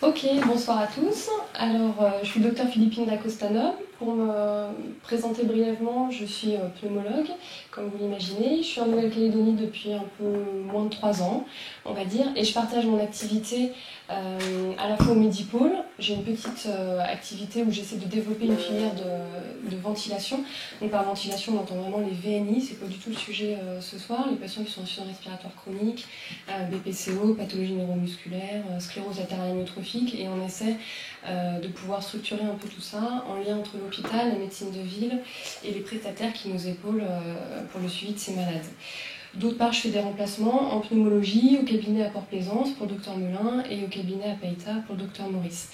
Ok, bonsoir à tous. Alors, je suis docteur Philippine Dacosta-Noble. Pour me présenter brièvement, je suis pneumologue, comme vous l'imaginez. Je suis en Nouvelle-Calédonie depuis un peu moins de 3 ans, on va dire, et je partage mon activité à la fois au Medipôle. J'ai une petite activité où j'essaie de développer une filière de ventilation. Donc par ventilation, on entend vraiment les VNI, c'est pas du tout le sujet ce soir. Les patients qui sont en insuffisance respiratoire chronique, BPCO, pathologie neuromusculaire, sclérose latérale amyotrophique, et on essaie de pouvoir structurer un peu tout ça en lien entre l'hôpital, la médecine de ville et les prestataires qui nous épaulent pour le suivi de ces malades. D'autre part, je fais des remplacements en pneumologie au cabinet à Port-Plaisance pour le docteur Melin et au cabinet à Païta pour le docteur Maurice.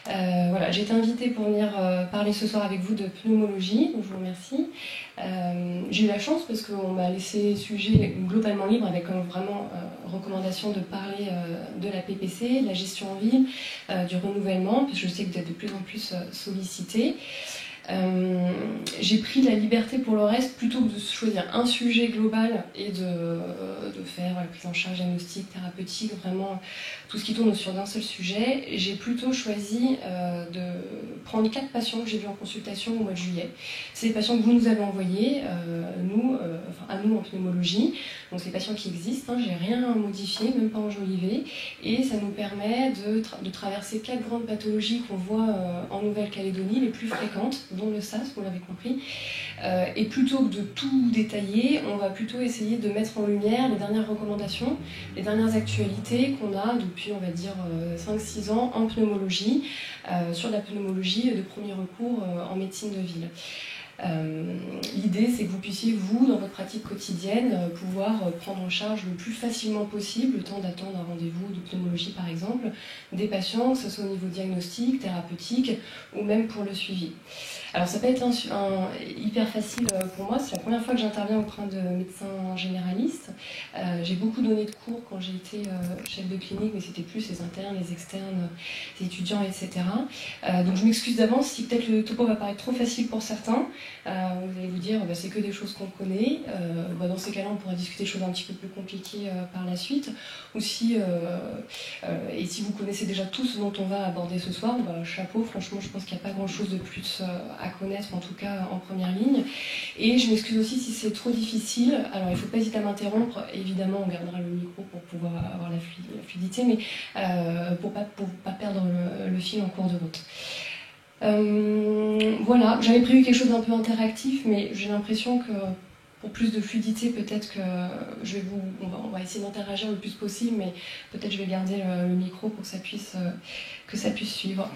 Voilà, j'ai été invitée pour venir parler ce soir avec vous de pneumologie, donc je vous remercie. J'ai eu la chance parce qu'on m'a laissé sujet globalement libre avec vraiment recommandation de parler de la PPC, de la gestion en ville, du renouvellement, parce que je sais que vous êtes de plus en plus sollicités. J'ai pris la liberté pour le reste, plutôt que de choisir un sujet global et de faire la prise en charge diagnostique, thérapeutique, vraiment tout ce qui tourne autour d'un seul sujet. J'ai plutôt choisi de prendre 4 patients que j'ai vus en consultation au mois de juillet. C'est des patients que vous nous avez envoyés, à nous en pneumologie. Donc c'est des patients qui existent, hein, j'ai rien modifié, même pas enjolivé. Et ça nous permet de traverser 4 grandes pathologies qu'on voit en Nouvelle-Calédonie, les plus fréquentes, dont le SAS, vous l'avez compris. Et plutôt que de tout détailler, on va plutôt essayer de mettre en lumière les dernières recommandations, les dernières actualités qu'on a depuis, on va dire, 5-6 ans en pneumologie, sur la pneumologie de premier recours en médecine de ville. L'idée, c'est que vous puissiez, vous, dans votre pratique quotidienne, pouvoir prendre en charge le plus facilement possible, le temps d'attendre un rendez-vous de pneumologie par exemple, des patients, que ce soit au niveau diagnostique, thérapeutique ou même pour le suivi. Alors ça peut être hyper facile pour moi, c'est la première fois que j'interviens auprès de médecins généralistes. J'ai beaucoup donné de cours quand j'ai été chef de clinique, mais c'était plus les internes, les externes, les étudiants, etc. Donc je m'excuse d'avance si peut-être le topo va paraître trop facile pour certains. Vous allez vous dire, c'est que des choses qu'on connaît. Dans ces cas-là, on pourra discuter des choses un petit peu plus compliquées par la suite. Ou si, et si vous connaissez déjà tout ce dont on va aborder ce soir, chapeau, franchement, je pense qu'il n'y a pas grand-chose de plus à connaître, en tout cas en première ligne. Et je m'excuse aussi si c'est trop difficile. Alors, il ne faut pas hésiter à m'interrompre. Évidemment, on gardera le micro pour pouvoir avoir la fluidité, mais pour pas perdre le fil en cours de route. Voilà, j'avais prévu quelque chose d'un peu interactif, mais j'ai l'impression que pour plus de fluidité, peut-être que on va essayer d'interagir le plus possible, mais peut-être je vais garder le micro pour que ça puisse suivre.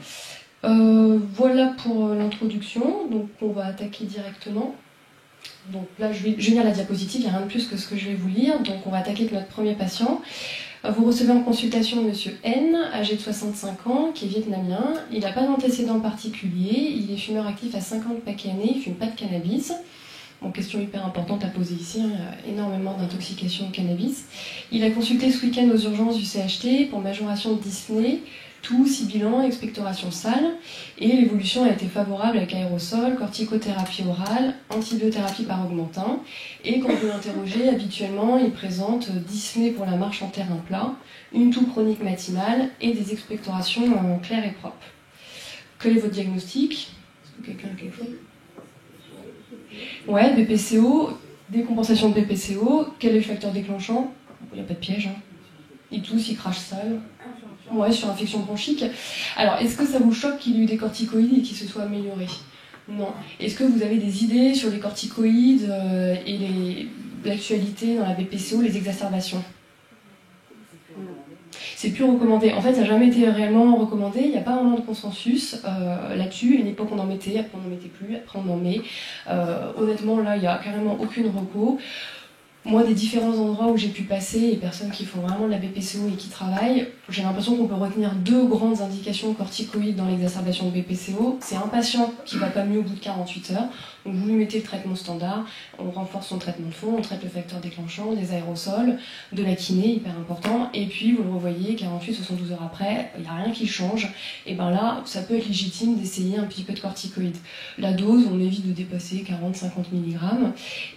Voilà pour l'introduction, donc on va attaquer directement. Donc là, je vais lire la diapositive, il n'y a rien de plus que ce que je vais vous lire. Donc on va attaquer avec notre premier patient. Vous recevez en consultation Monsieur N, âgé de 65 ans, qui est vietnamien. Il n'a pas d'antécédent particulier, il est fumeur actif à 50 paquets années, il ne fume pas de cannabis. Bon, question hyper importante à poser ici, il y a énormément d'intoxication au cannabis. Il a consulté ce week-end aux urgences du CHT pour majoration de dyspnée, toux, sibilant, expectoration sale, et l'évolution a été favorable avec aérosol, corticothérapie orale, antibiothérapie par augmentin, et quand vous l'interrogez, habituellement, il présente dyspnée pour la marche en terrain plat, une toux chronique matinale et des expectorations claires et propres. Quel est votre diagnostic? Est-ce que quelqu'un a quelque chose? Ouais, BPCO, décompensation de BPCO, quel est le facteur déclenchant? Il n'y a pas de piège, hein. Il tousse, il crache sale. Ouais, sur infection bronchique. Alors, est-ce que ça vous choque qu'il ait eu des corticoïdes et qu'il se soit amélioré? Non. Est-ce que vous avez des idées sur les corticoïdes et l'actualité dans la BPCO, les exacerbations? C'est plus recommandé. En fait, ça n'a jamais été réellement recommandé. Il n'y a pas vraiment de consensus là-dessus. À une époque, on en mettait, après on n'en mettait plus, après on en met. Honnêtement, là, il n'y a carrément aucune reco. Moi, des différents endroits où j'ai pu passer, les personnes qui font vraiment de la BPCO et qui travaillent, j'ai l'impression qu'on peut retenir 2 grandes indications corticoïdes dans l'exacerbation de BPCO. C'est un patient qui ne va pas mieux au bout de 48 heures, donc vous lui mettez le traitement standard, on renforce son traitement de fond, on traite le facteur déclenchant, des aérosols, de la kiné, hyper important, et puis vous le revoyez 48-72 heures après, il n'y a rien qui change, et bien là, ça peut être légitime d'essayer un petit peu de corticoïdes. La dose, on évite de dépasser 40-50 mg.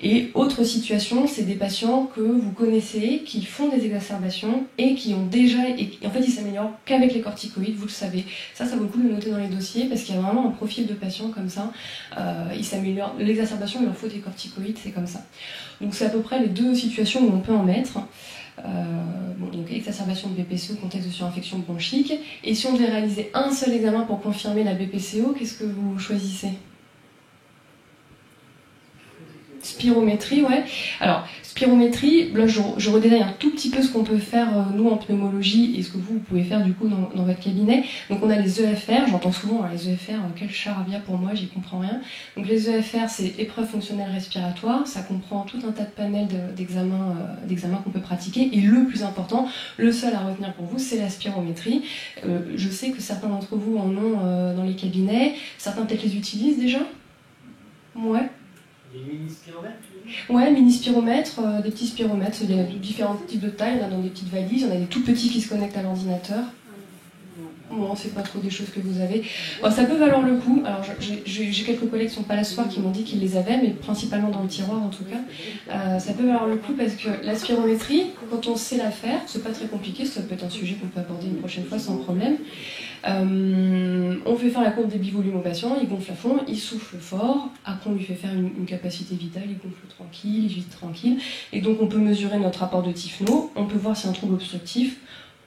Et autre situation, c'est des des patients que vous connaissez, qui font des exacerbations et qui ont déjà... Et en fait, ils s'améliorent qu'avec les corticoïdes, vous le savez. Ça vaut le coup de le noter dans les dossiers parce qu'il y a vraiment un profil de patients comme ça. Ils s'améliorent. L'exacerbation, il leur faut des corticoïdes, c'est comme ça. Donc c'est à peu près les deux situations où on peut en mettre. Donc exacerbation de BPCO, contexte de surinfection bronchique. Et si on devait réaliser un seul examen pour confirmer la BPCO, qu'est-ce que vous choisissez ? Spirométrie, ouais. Alors, spirométrie, là je redétaille un tout petit peu ce qu'on peut faire nous en pneumologie et ce que vous pouvez faire du coup dans votre cabinet. Donc on a les EFR, j'entends souvent les EFR, quel charabia pour moi, j'y comprends rien. Donc les EFR, c'est épreuve fonctionnelle respiratoire, ça comprend tout un tas de panels d'examens qu'on peut pratiquer. Et le plus important, le seul à retenir pour vous, c'est la spirométrie. Je sais que certains d'entre vous en ont dans les cabinets, certains peut-être les utilisent déjà. Ouais. Des mini-spiromètres? Ouais, mini-spiromètres, des petits spiromètres, il y a différents types de tailles, il y en a dans des petites valises, il y en a des tout petits qui se connectent à l'ordinateur. Bon, c'est pas trop des choses que vous avez. Bon, ça peut valoir le coup. Alors, j'ai quelques collègues qui sont pas là ce soir qui m'ont dit qu'ils les avaient, mais principalement dans le tiroir en tout cas. Ça peut valoir le coup parce que la spirométrie, quand on sait la faire, c'est pas très compliqué, ça peut être un sujet qu'on peut aborder une prochaine fois sans problème. On fait faire la courbe des bivolumes au patient, il gonfle à fond, il souffle fort, après on lui fait faire une capacité vitale, il gonfle tranquille, il vit tranquille, et donc on peut mesurer notre rapport de Tifno, on peut voir si y a un trouble obstructif,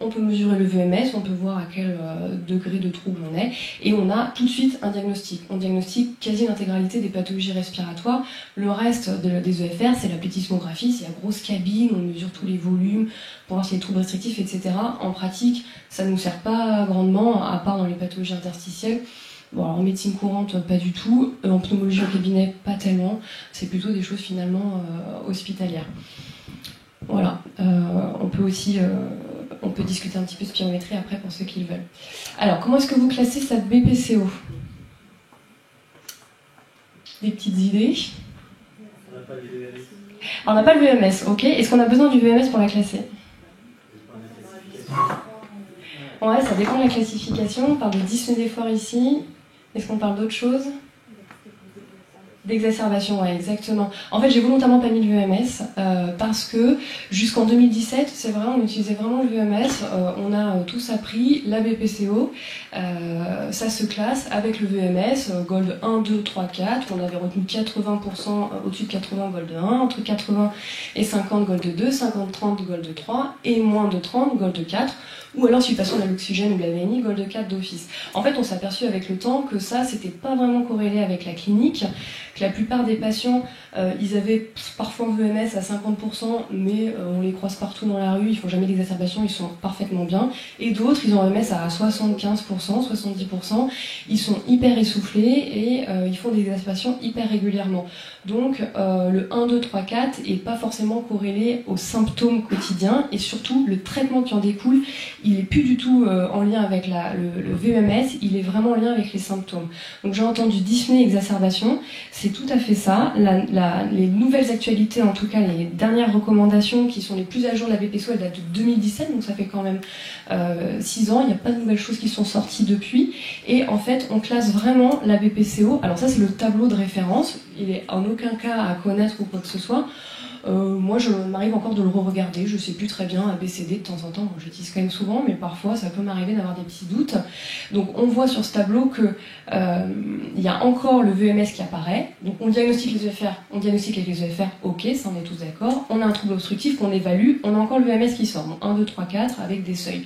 on peut mesurer le VMS, on peut voir à quel degré de trouble on est, et on a tout de suite un diagnostic. On diagnostique quasi l'intégralité des pathologies respiratoires. Le reste des EFR, c'est la plethysmographie, c'est la grosse cabine, on mesure tous les volumes pour voir s'il y a des troubles restrictifs, etc. En pratique, ça ne nous sert pas grandement, à part dans les pathologies interstitielles. Bon, alors en médecine courante, pas du tout. En pneumologie au cabinet, pas tellement. C'est plutôt des choses finalement hospitalières. Voilà. On peut aussi... on peut discuter un petit peu de spirométrie après pour ceux qui le veulent. Alors, comment est-ce que vous classez sa BPCO? Des petites idées? On n'a pas le VMS. Alors, on n'a pas le VMS, ok. Est-ce qu'on a besoin du VMS pour la classer? Ouais, ça dépend de la classification. On parle de dyspnée d'effort ici. Est-ce qu'on parle d'autre chose? D'exacerbation, ouais, exactement. En fait, j'ai volontairement pas mis le VMS parce que jusqu'en 2017, c'est vrai, on utilisait vraiment le VMS. On a tous appris la BPCO. Ça se classe avec le VMS, Gold 1, 2, 3, 4. On avait retenu 80% au-dessus de 80 Gold 1, entre 80 et 50 Gold 2, 50-30 Gold 3 et moins de 30 Gold 4. Ou alors, si le patient a l'oxygène ou la VNI, Gold 4 d'office. En fait, on s'est aperçu avec le temps que ça, c'était pas vraiment corrélé avec la clinique, que la plupart des patients, ils avaient parfois un VMS à 50%, mais on les croise partout dans la rue, ils font jamais d'exacerbation, ils sont parfaitement bien. Et d'autres, ils ont un VMS à 75%, 70%, ils sont hyper essoufflés et ils font des exacerbations hyper régulièrement. Donc, le 1, 2, 3, 4 est pas forcément corrélé aux symptômes quotidiens et surtout, le traitement qui en découle, il est plus du tout en lien avec le VMS, il est vraiment en lien avec les symptômes. Donc j'ai entendu dyspnée, exacerbation, c'est tout à fait ça. Les nouvelles actualités, en tout cas les dernières recommandations qui sont les plus à jour de la BPCO, elles datent de 2017, donc ça fait quand même 6 ans, il n'y a pas de nouvelles choses qui sont sorties depuis. Et en fait, on classe vraiment la BPCO, alors ça c'est le tableau de référence, il est en aucun cas à connaître ou quoi que ce soit. Moi, je m'arrive encore de le re-regarder, je sais plus très bien, ABCD de temps en temps, j'utilise quand même souvent, mais parfois ça peut m'arriver d'avoir des petits doutes. Donc on voit sur ce tableau que il y a encore le VMS qui apparaît, donc on diagnostique les EFR, on diagnostique avec les EFR, ok, ça on est tous d'accord, on a un trouble obstructif qu'on évalue, on a encore le VMS qui sort, donc 1, 2, 3, 4 avec des seuils.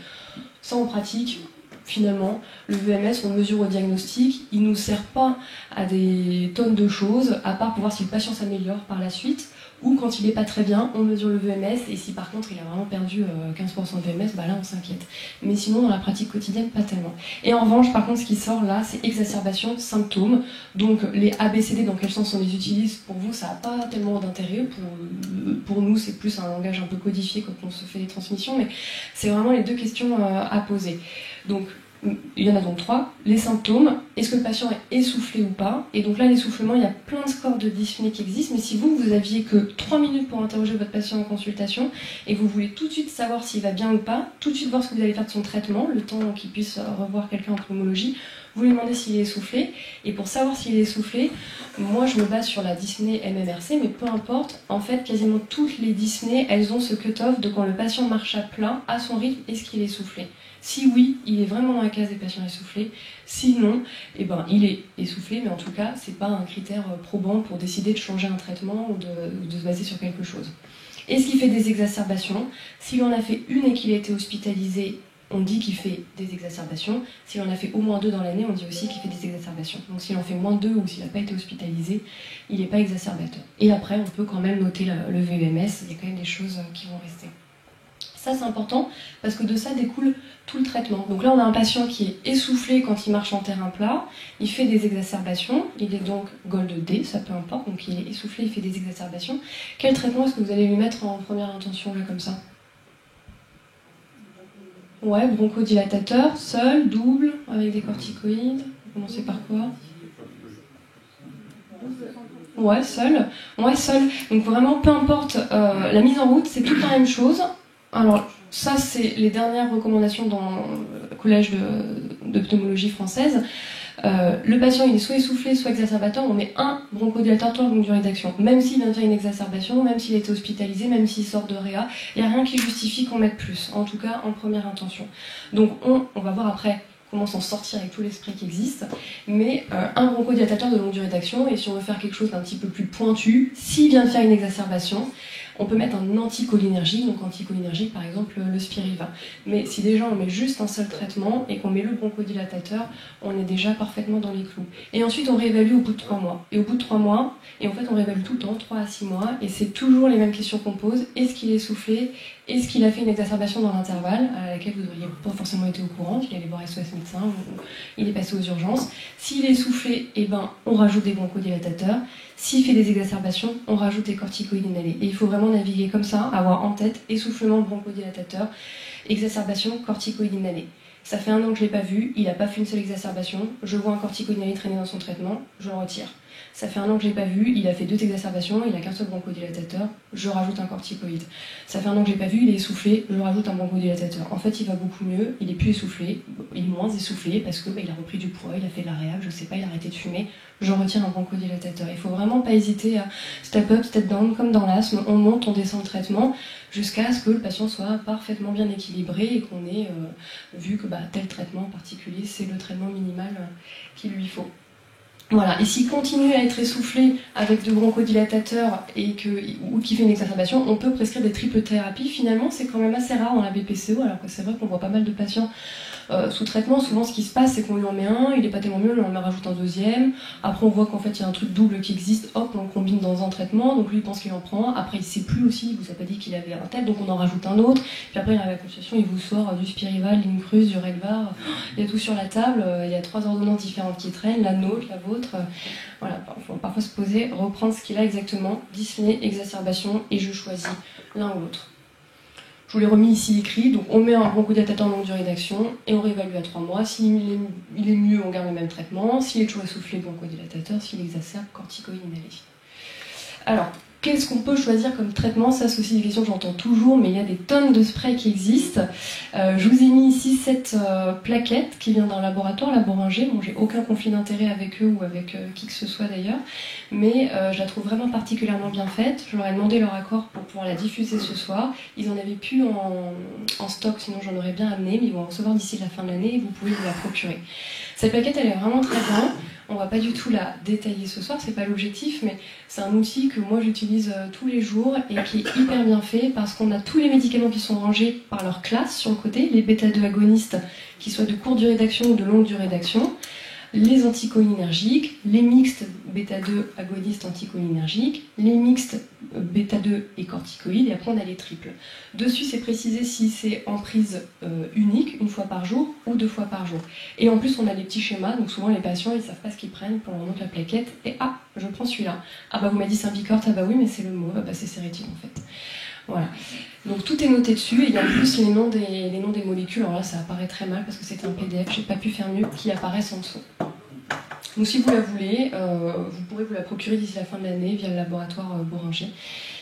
Ça en pratique, finalement, le VMS, on mesure au diagnostic, il ne nous sert pas à des tonnes de choses, à part pour voir si le patient s'améliore par la suite, ou quand il n'est pas très bien, on mesure le VMS, et si par contre il a vraiment perdu 15% de VMS, bah là on s'inquiète. Mais sinon, dans la pratique quotidienne, pas tellement. Et en revanche, par contre, ce qui sort là, c'est exacerbation, symptômes. Donc les ABCD, dans quel sens on les utilise? Pour vous, ça n'a pas tellement d'intérêt. Pour nous, c'est plus un langage un peu codifié quand on se fait les transmissions, mais c'est vraiment les deux questions à poser. Donc, il y en a donc 3. Les symptômes, est-ce que le patient est essoufflé ou pas? Et donc là, l'essoufflement, il y a plein de scores de dyspnée qui existent, mais si vous aviez que 3 minutes pour interroger votre patient en consultation, et que vous voulez tout de suite savoir s'il va bien ou pas, tout de suite voir ce que vous allez faire de son traitement, le temps qu'il puisse revoir quelqu'un en pneumologie, vous lui demandez s'il est essoufflé, et pour savoir s'il est essoufflé, moi je me base sur la dyspnée MMRC, mais peu importe, en fait quasiment toutes les dyspnées, elles ont ce cut-off de quand le patient marche à plein, à son rythme, est-ce qu'il est essoufflé. Si oui, il est vraiment dans la case des patients essoufflés, sinon, eh ben, il est essoufflé, mais en tout cas, c'est pas un critère probant pour décider de changer un traitement ou de se baser sur quelque chose. Est-ce qu'il fait des exacerbations? S'il en a fait une et qu'il a été hospitalisé, on dit qu'il fait des exacerbations. S'il en a fait au moins 2 dans l'année, on dit aussi qu'il fait des exacerbations. Donc s'il en fait moins 2 ou s'il n'a pas été hospitalisé, il n'est pas exacerbateur. Et après, on peut quand même noter le VEMS, il y a quand même des choses qui vont rester. Ça, c'est important parce que de ça découle tout le traitement. Donc là, on a un patient qui est essoufflé quand il marche en terrain plat, il fait des exacerbations, il est donc Gold D, ça peu importe, donc il est essoufflé, il fait des exacerbations. Quel traitement est-ce que vous allez lui mettre en première intention, là, comme ça? Ouais, bronchodilatateur, seul, double, avec des corticoïdes. Vous commencez par quoi? Ouais, seul. Ouais, seul. Donc vraiment, peu importe la mise en route, c'est toute la même chose. Alors, ça, c'est les dernières recommandations dans le collège de pneumologie française. Le patient, il est soit essoufflé, soit exacerbateur. On met un bronchodilatateur longue durée d'action. Même s'il vient de faire une exacerbation, même s'il a été hospitalisé, même s'il sort de réa, il n'y a rien qui justifie qu'on mette plus. En tout cas, en première intention. Donc, on va voir après comment s'en sortir avec tout l'esprit qui existe, mais un bronchodilatateur de longue durée d'action, et si on veut faire quelque chose d'un petit peu plus pointu, s'il vient de faire une exacerbation, on peut mettre un anticholinergique, donc anticholinergique par exemple le Spiriva. Mais si déjà on met juste un seul traitement et qu'on met le bronchodilatateur, on est déjà parfaitement dans les clous. Et ensuite on réévalue au bout de 3 mois. Et au bout de 3 mois, et en fait on réévalue tout le temps, 3 à 6 mois, et c'est toujours les mêmes questions qu'on pose. Est-ce qu'il est essoufflé? Est-ce qu'il a fait une exacerbation dans l'intervalle, à laquelle vous n'auriez pas forcément été au courant, qu'il allait voir SOS médecin, ou il est passé aux urgences. S'il est essoufflé, eh ben, on rajoute des bronchodilatateurs. S'il fait des exacerbations, on rajoute des corticoïdes inhalés. Et il faut vraiment naviguer comme ça, avoir en tête essoufflement, bronchodilatateur, exacerbation, corticoïdes inhalés. Ça fait 1 an que je ne l'ai pas vu, il n'a pas fait une seule exacerbation, je vois un corticoïde inhalé traîner dans son traitement, je le retire. Ça fait 1 an que je ne l'ai pas vu, il a fait 2 exacerbations, il n'a qu'un seul bronchodilatateur, je rajoute un corticoïde. Ça fait 1 an que je ne l'ai pas vu, il est essoufflé, je rajoute un bronchodilatateur. En fait, il va beaucoup mieux, il est plus essoufflé, il est moins essoufflé parce que il a repris du poids, il a fait de la réhab, je sais pas, il a arrêté de fumer, je retire un bronchodilatateur. Il faut vraiment pas hésiter à step up, step down, comme dans l'asthme, on monte, on descend le traitement, jusqu'à ce que le patient soit parfaitement bien équilibré et qu'on ait vu que tel traitement en particulier, c'est le traitement minimal qu'il lui faut. Voilà, et s'il continue à être essoufflé avec de bronchodilatateurs ou qu'il fait une exacerbation, on peut prescrire des triples thérapies. Finalement, c'est quand même assez rare dans la BPCO, alors que c'est vrai qu'on voit pas mal de patients sous traitement. Souvent, ce qui se passe, c'est qu'on lui en met un, il est pas tellement mieux, on lui en rajoute un deuxième. Après, on voit qu'en fait, il y a un truc double qui existe, hop, on le combine dans un traitement, donc lui, il pense qu'il en prend un. Après, il sait plus aussi, il vous a pas dit qu'il avait un tel, donc on en rajoute un autre. Puis après, il arrive à la consultation, il vous sort du Spiriva, l'Incrus, du Relvar, il y a tout sur la table, il y a 3 ordonnances différentes qui traînent, la nôtre, la vôtre. Voilà, il faut parfois se poser, reprendre ce qu'il a exactement, dyspnée, exacerbation, et je choisis l'un ou l'autre. Je vous l'ai remis ici écrit, donc on met un bronchodilatateur en longue durée d'action et on réévalue à 3 mois. S'il est mieux, on garde le même traitement. S'il est toujours essoufflé, bronchodilatateur. S'il exacerbe, corticoïde inhalé. Alors, qu'est-ce qu'on peut choisir comme traitement? Ça, c'est aussi une question que j'entends toujours, mais il y a des tonnes de sprays qui existent. Je vous ai mis ici cette plaquette qui vient d'un laboratoire, la Boehringer. Bon, j'ai aucun conflit d'intérêt avec eux ou avec qui que ce soit d'ailleurs, mais je la trouve vraiment particulièrement bien faite. Je leur ai demandé leur accord pour pouvoir la diffuser ce soir. Ils en avaient plus en stock, sinon j'en aurais bien amené, mais ils vont en recevoir d'ici la fin de l'année et vous pouvez vous la procurer. Cette plaquette, elle est vraiment très bien. On va pas du tout la détailler ce soir, c'est pas l'objectif, mais c'est un outil que moi j'utilise tous les jours et qui est hyper bien fait parce qu'on a tous les médicaments qui sont rangés par leur classe sur le côté, les bêta-2 agonistes qui soient de courte durée d'action ou de longue durée d'action, les anticholinergiques, les mixtes bêta-2 agonistes anticholinergiques, les mixtes bêta-2 et corticoïdes, et après on a les triples. Dessus c'est précisé si c'est en prise unique, 1 fois par jour ou 2 fois par jour. Et en plus on a les petits schémas, donc souvent les patients ils savent pas ce qu'ils prennent pour leur montre la plaquette, et je prends celui-là. Vous m'avez dit Symbicort, oui mais c'est le mot, c'est Serretin en fait. Voilà. Donc tout est noté dessus, et il y a en plus les noms des molécules. Alors là, ça apparaît très mal parce que c'était un PDF, j'ai pas pu faire mieux, qui apparaissent en dessous. Donc si vous la voulez, vous pourrez vous la procurer d'ici la fin de l'année via le laboratoire Boehringer.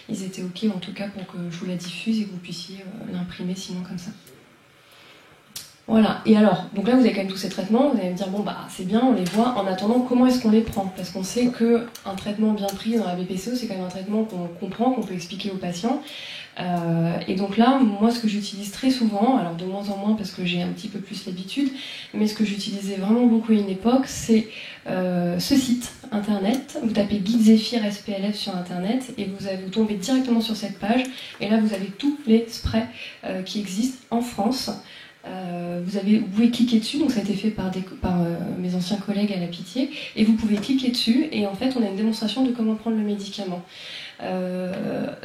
Ils étaient OK en tout cas pour que je vous la diffuse et que vous puissiez l'imprimer sinon comme ça. Voilà, et alors, donc là vous avez quand même tous ces traitements, vous allez me dire, bon bah c'est bien, on les voit, en attendant, comment est-ce qu'on les prend? Parce qu'on sait qu'un traitement bien pris dans la BPCO, c'est quand même un traitement qu'on comprend, qu'on peut expliquer aux patients. Et donc là, moi ce que j'utilise très souvent, alors de moins en moins parce que j'ai un petit peu plus l'habitude, mais ce que j'utilisais vraiment beaucoup à une époque, c'est ce site internet. Vous tapez Guide Zéphyr SPLF sur internet et vous tombez directement sur cette page, et là vous avez tous les sprays qui existent en France. Vous pouvez cliquer dessus, donc ça a été fait par mes anciens collègues à la Pitié, et vous pouvez cliquer dessus, et en fait on a une démonstration de comment prendre le médicament.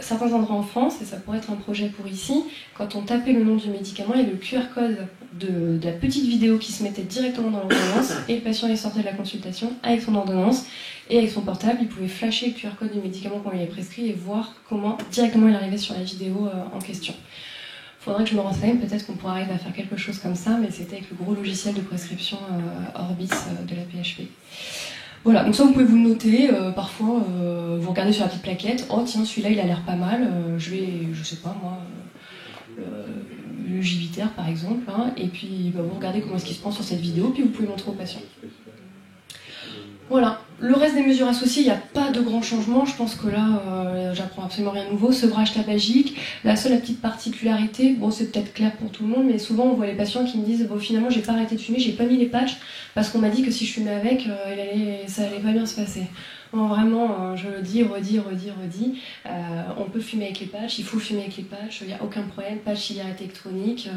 Certains endroits en France, et ça pourrait être un projet pour ici, quand on tapait le nom du médicament, il y avait le QR code de la petite vidéo qui se mettait directement dans l'ordonnance, et le patient il sortait de la consultation avec son ordonnance, et avec son portable, il pouvait flasher le QR code du médicament qu'on lui avait prescrit et voir comment directement il arrivait sur la vidéo en question. Faudrait que je me renseigne, peut-être qu'on pourra arriver à faire quelque chose comme ça, mais c'était avec le gros logiciel de prescription Orbis de la PHP. Voilà, donc ça vous pouvez vous le noter, parfois vous regardez sur la petite plaquette, oh tiens celui-là il a l'air pas mal, je sais pas moi, le Giviter par exemple, hein, et puis vous regardez comment est-ce qu'il se prend sur cette vidéo, puis vous pouvez le montrer au patient. Voilà, le reste des mesures associées, il n'y a pas de grands changements, je pense que là, j'apprends absolument rien de nouveau. Sevrage tabagique, la petite particularité, bon c'est peut-être clair pour tout le monde, mais souvent on voit les patients qui me disent, bon finalement j'ai pas arrêté de fumer, j'ai pas mis les patchs, parce qu'on m'a dit que si je fumais avec, ça allait pas bien se passer. Bon, vraiment, je le dis, redis, on peut fumer avec les patchs, il faut fumer avec les patchs, il n'y a aucun problème, patch, cigarette électronique,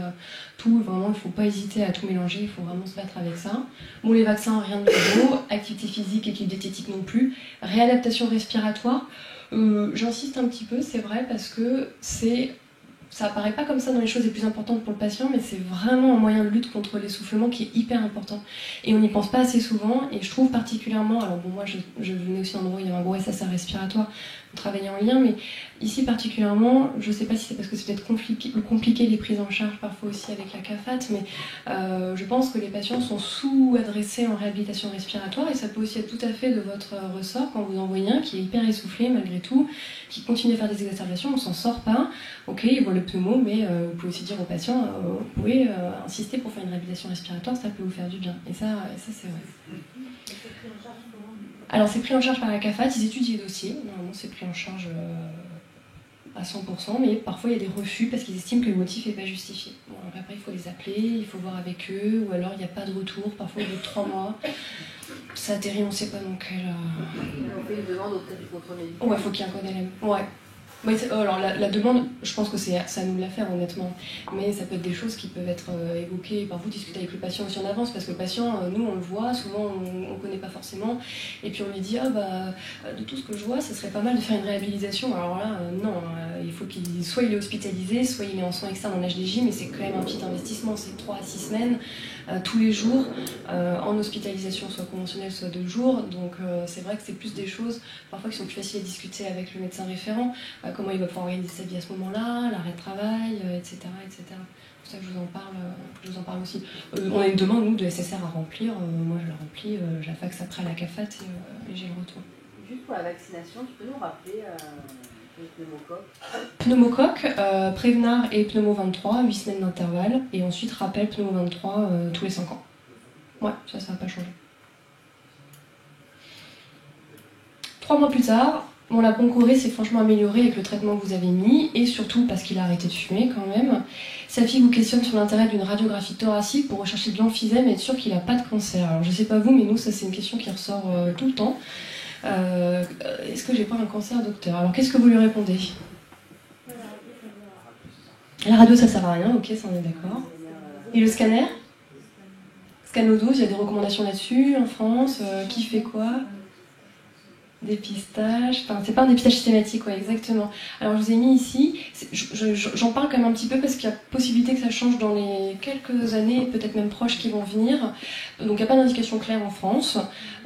tout, vraiment, il ne faut pas hésiter à tout mélanger, il faut vraiment se battre avec ça. Bon, les vaccins, rien de nouveau, activité physique, équilibre diététique non plus, réadaptation respiratoire, j'insiste un petit peu, c'est vrai, parce que ça apparaît pas comme ça dans les choses les plus importantes pour le patient, mais c'est vraiment un moyen de lutte contre l'essoufflement qui est hyper important. Et on n'y pense pas assez souvent, et je trouve particulièrement, alors bon moi je venais aussi d'un endroit où il y avait un gros SSA respiratoire, on travaillait en lien, mais ici particulièrement, je sais pas si c'est parce que c'est peut-être compliqué les prises en charge parfois aussi avec la CAFAT, mais je pense que les patients sont sous-adressés en réhabilitation respiratoire, et ça peut aussi être tout à fait de votre ressort quand vous en voyez un qui est hyper essoufflé malgré tout, qui continue à faire des exacerbations, on s'en sort pas, ok, il voit le pneumo, mais vous pouvez aussi dire aux patients, vous pouvez insister pour faire une réhabilitation respiratoire, ça peut vous faire du bien, et ça c'est vrai. Alors c'est pris en charge par la CAFAT, ils étudient les dossiers, normalement c'est pris en charge à 100%, mais parfois il y a des refus parce qu'ils estiment que le motif n'est pas justifié. Bon, alors après il faut les appeler, il faut voir avec eux, ou alors il n'y a pas de retour, parfois au bout de 3 mois, ça atterrit, on ne sait pas dans quel... On fait une demande auprès du contrôle médical. Ouais, il faut qu'il y ait un code LM. Ouais. Oui, alors la demande, je pense que c'est à nous de la faire honnêtement, mais ça peut être des choses qui peuvent être évoquées par vous, discuter avec le patient aussi en avance, parce que le patient, nous on le voit, souvent on ne connaît pas forcément, et puis on lui dit, de tout ce que je vois, ce serait pas mal de faire une réhabilitation. Alors là, non, il faut soit il est hospitalisé, soit il est en soins externes en HDJ, mais c'est quand même un petit investissement, c'est 3 à 6 semaines, tous les jours, en hospitalisation, soit conventionnelle, soit 2 jours, donc c'est vrai que c'est plus des choses, parfois qui sont plus faciles à discuter avec le médecin référent, comment il va pouvoir organiser sa vie à ce moment-là, l'arrêt de travail, etc., etc. C'est pour ça que je vous en parle aussi. On a une demande, nous, de SSR à remplir. Moi, je la remplis, je la faxe après à la CAFAT et j'ai le retour. Juste pour la vaccination, tu peux nous rappeler le pneumocoque Prévenard et Pneumo 23, 8 semaines d'intervalle, et ensuite rappel Pneumo 23 tous les 5 ans. Ouais, ça va pas changer. 3 mois plus tard, bon, la bronchorrhée s'est franchement améliorée avec le traitement que vous avez mis, et surtout parce qu'il a arrêté de fumer quand même. Sa fille vous questionne sur l'intérêt d'une radiographie thoracique pour rechercher de l'emphysème et être sûr qu'il n'a pas de cancer. Alors je sais pas vous, mais nous, ça c'est une question qui ressort tout le temps. Est-ce que j'ai pas un cancer, docteur? Alors qu'est-ce que vous lui répondez? La radio, ça sert à rien, ok, ça on est d'accord. Et le scanner? Scanodose, il y a des recommandations là-dessus en France, qui fait quoi? Dépistage, enfin c'est pas un dépistage systématique, ouais, exactement. Alors je vous ai mis ici, j'en parle quand même un petit peu parce qu'il y a possibilité que ça change dans les quelques années, peut-être même proches qui vont venir. Donc il n'y a pas d'indication claire en France.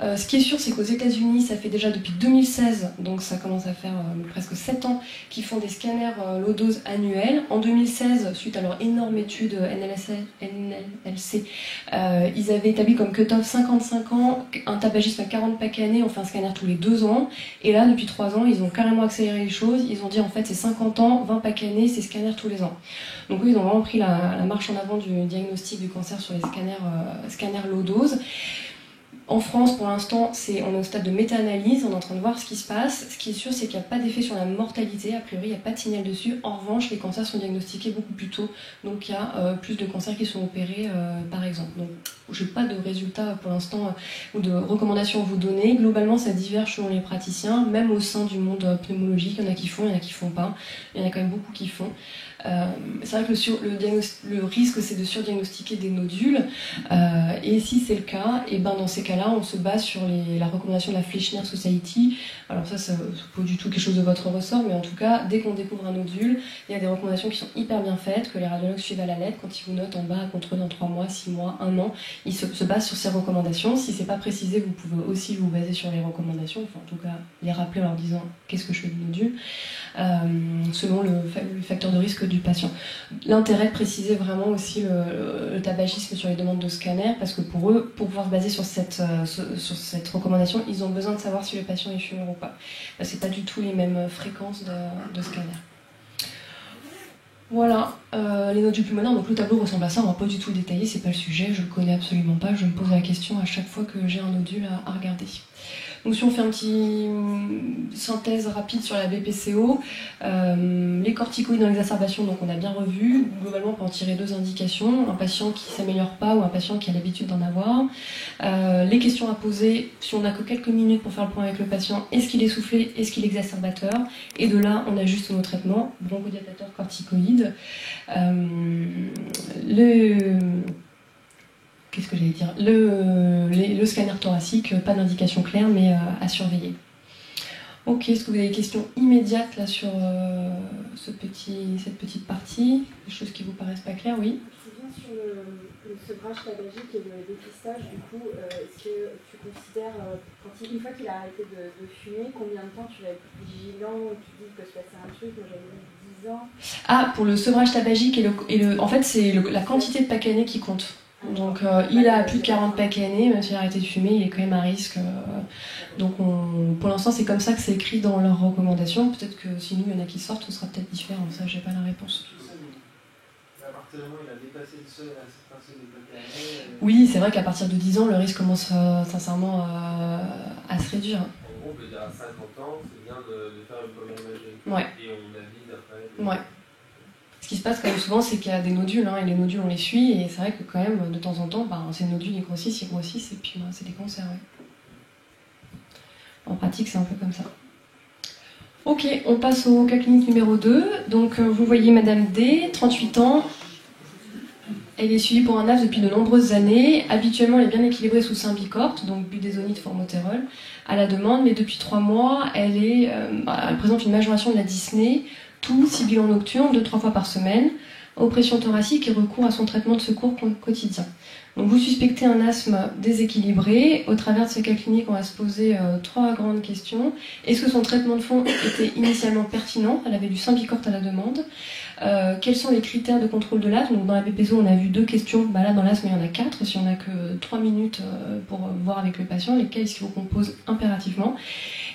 Ce qui est sûr, c'est qu'aux États-Unis, ça fait déjà depuis 2016, donc ça commence à faire presque 7 ans, qu'ils font des scanners low dose annuels. En 2016, suite à leur énorme étude NLC, ils avaient établi comme cut-off 55 ans, un tabagisme à 40 paquets années, on fait un scanner tous les 2 ans. ans. Et là, depuis 3 ans, ils ont carrément accéléré les choses. Ils ont dit en fait c'est 50 ans, 20 paquets nés, c'est scanners tous les ans. Donc eux, ils ont vraiment pris la marche en avant du diagnostic du cancer sur les scanners low dose. En France, pour l'instant, on est au stade de méta-analyse, on est en train de voir ce qui se passe. Ce qui est sûr, c'est qu'il n'y a pas d'effet sur la mortalité, a priori, il n'y a pas de signal dessus. En revanche, les cancers sont diagnostiqués beaucoup plus tôt, donc il y a plus de cancers qui sont opérés, par exemple. Donc, je n'ai pas de résultats pour l'instant ou de recommandations à vous donner. Globalement, ça diverge selon les praticiens, même au sein du monde pneumologique. Il y en a qui font, il y en a qui font pas. Il y en a quand même beaucoup qui font. C'est vrai que le risque, c'est de surdiagnostiquer des nodules. Et si c'est le cas, et ben dans ces cas-là, on se base sur la recommandation de la Fleischner Society. Alors ça, c'est pas du tout quelque chose de votre ressort, mais en tout cas, dès qu'on découvre un nodule, il y a des recommandations qui sont hyper bien faites, que les radiologues suivent à la lettre. Quand ils vous notent en bas à contrôle dans 3 mois, 6 mois, 1 an, ils se basent sur ces recommandations. Si c'est pas précisé, vous pouvez aussi vous baser sur les recommandations, enfin en tout cas les rappeler en leur disant qu'est-ce que je fais du nodule, selon le facteur de risque du patient. L'intérêt de préciser vraiment aussi le tabagisme sur les demandes de scanner, parce que pour eux, pour pouvoir se baser sur cette recommandation, ils ont besoin de savoir si le patient est fumeur ou pas. C'est pas du tout les mêmes fréquences de scanner. Voilà, les nodules pulmonaires, donc le tableau ressemble à ça, on va pas du tout le détailler, c'est pas le sujet, je le connais absolument pas, je me pose la question à chaque fois que j'ai un nodule à regarder. Donc si on fait une petite synthèse rapide sur la BPCO, les corticoïdes dans l'exacerbation, donc on a bien revu. Globalement, on peut en tirer 2 indications, un patient qui ne s'améliore pas ou un patient qui a l'habitude d'en avoir. Les questions à poser, si on n'a que quelques minutes pour faire le point avec le patient, est-ce qu'il est soufflé, est-ce qu'il est exacerbateur? Et de là, on ajuste nos traitements, bronchodilatateur, corticoïde. Qu'est-ce que j'allais dire? Le scanner thoracique, pas d'indication claire, mais à surveiller. Ok, est-ce que vous avez des questions immédiates là sur cette petite partie? Des choses qui vous paraissent pas claires, oui? Je reviens sur le sevrage tabagique et le dépistage. Du coup, est-ce que tu considères, une fois qu'il a arrêté de fumer, combien de temps tu vas être vigilant? Tu dis que se passer un truc, moi j'avais dit 10 ans. Ah, pour le sevrage tabagique en fait, c'est la quantité de paquets nés qui compte. Donc il a plus de 40 paquets nés, même s'il a arrêté de fumer, il est quand même à risque. Donc pour l'instant, c'est comme ça que c'est écrit dans leurs recommandations. Peut-être que si nous, il y en a qui sortent, ce sera peut-être différent. Ça, j'ai pas la réponse. À partir du moment où il a dépassé le seuil, un certain seuil de paquets nés. Oui, c'est vrai qu'à partir de 10 ans, le risque commence sincèrement à se réduire. En gros, il y a 50 ans, c'est bien de faire une première imagerie. Ouais. Et on avise après. Ouais. Ce qui se passe quand même souvent, c'est qu'il y a des nodules, et les nodules, on les suit, et c'est vrai que quand même, de temps en temps, ces nodules, ils grossissent, et puis c'est des cancers, ouais. En pratique, c'est un peu comme ça. Ok, on passe au cas clinique numéro 2. Donc, vous voyez Madame D, 38 ans. Elle est suivie pour un AF depuis de nombreuses années. Habituellement, elle est bien équilibrée sous Symbicort, donc budesonide, formoterol, à la demande, mais depuis 3 mois, elle présente une majoration de la dyspnée, tout, sibilant nocturne, 2-3 fois par semaine, oppression thoracique et recours à son traitement de secours quotidien. Donc vous suspectez un asthme déséquilibré. Au travers de ce cas clinique, on va se poser 3 grandes questions. Est-ce que son traitement de fond était initialement pertinent? Elle avait du Symbicort à la demande. Quels sont les critères de contrôle de l'asthme? Donc dans la BPCO, on a vu 2 questions. Là, dans l'asthme, il y en a 4. Si on n'a que 3 minutes pour voir avec le patient, lesquels est-ce qu'il faut qu'on pose impérativement?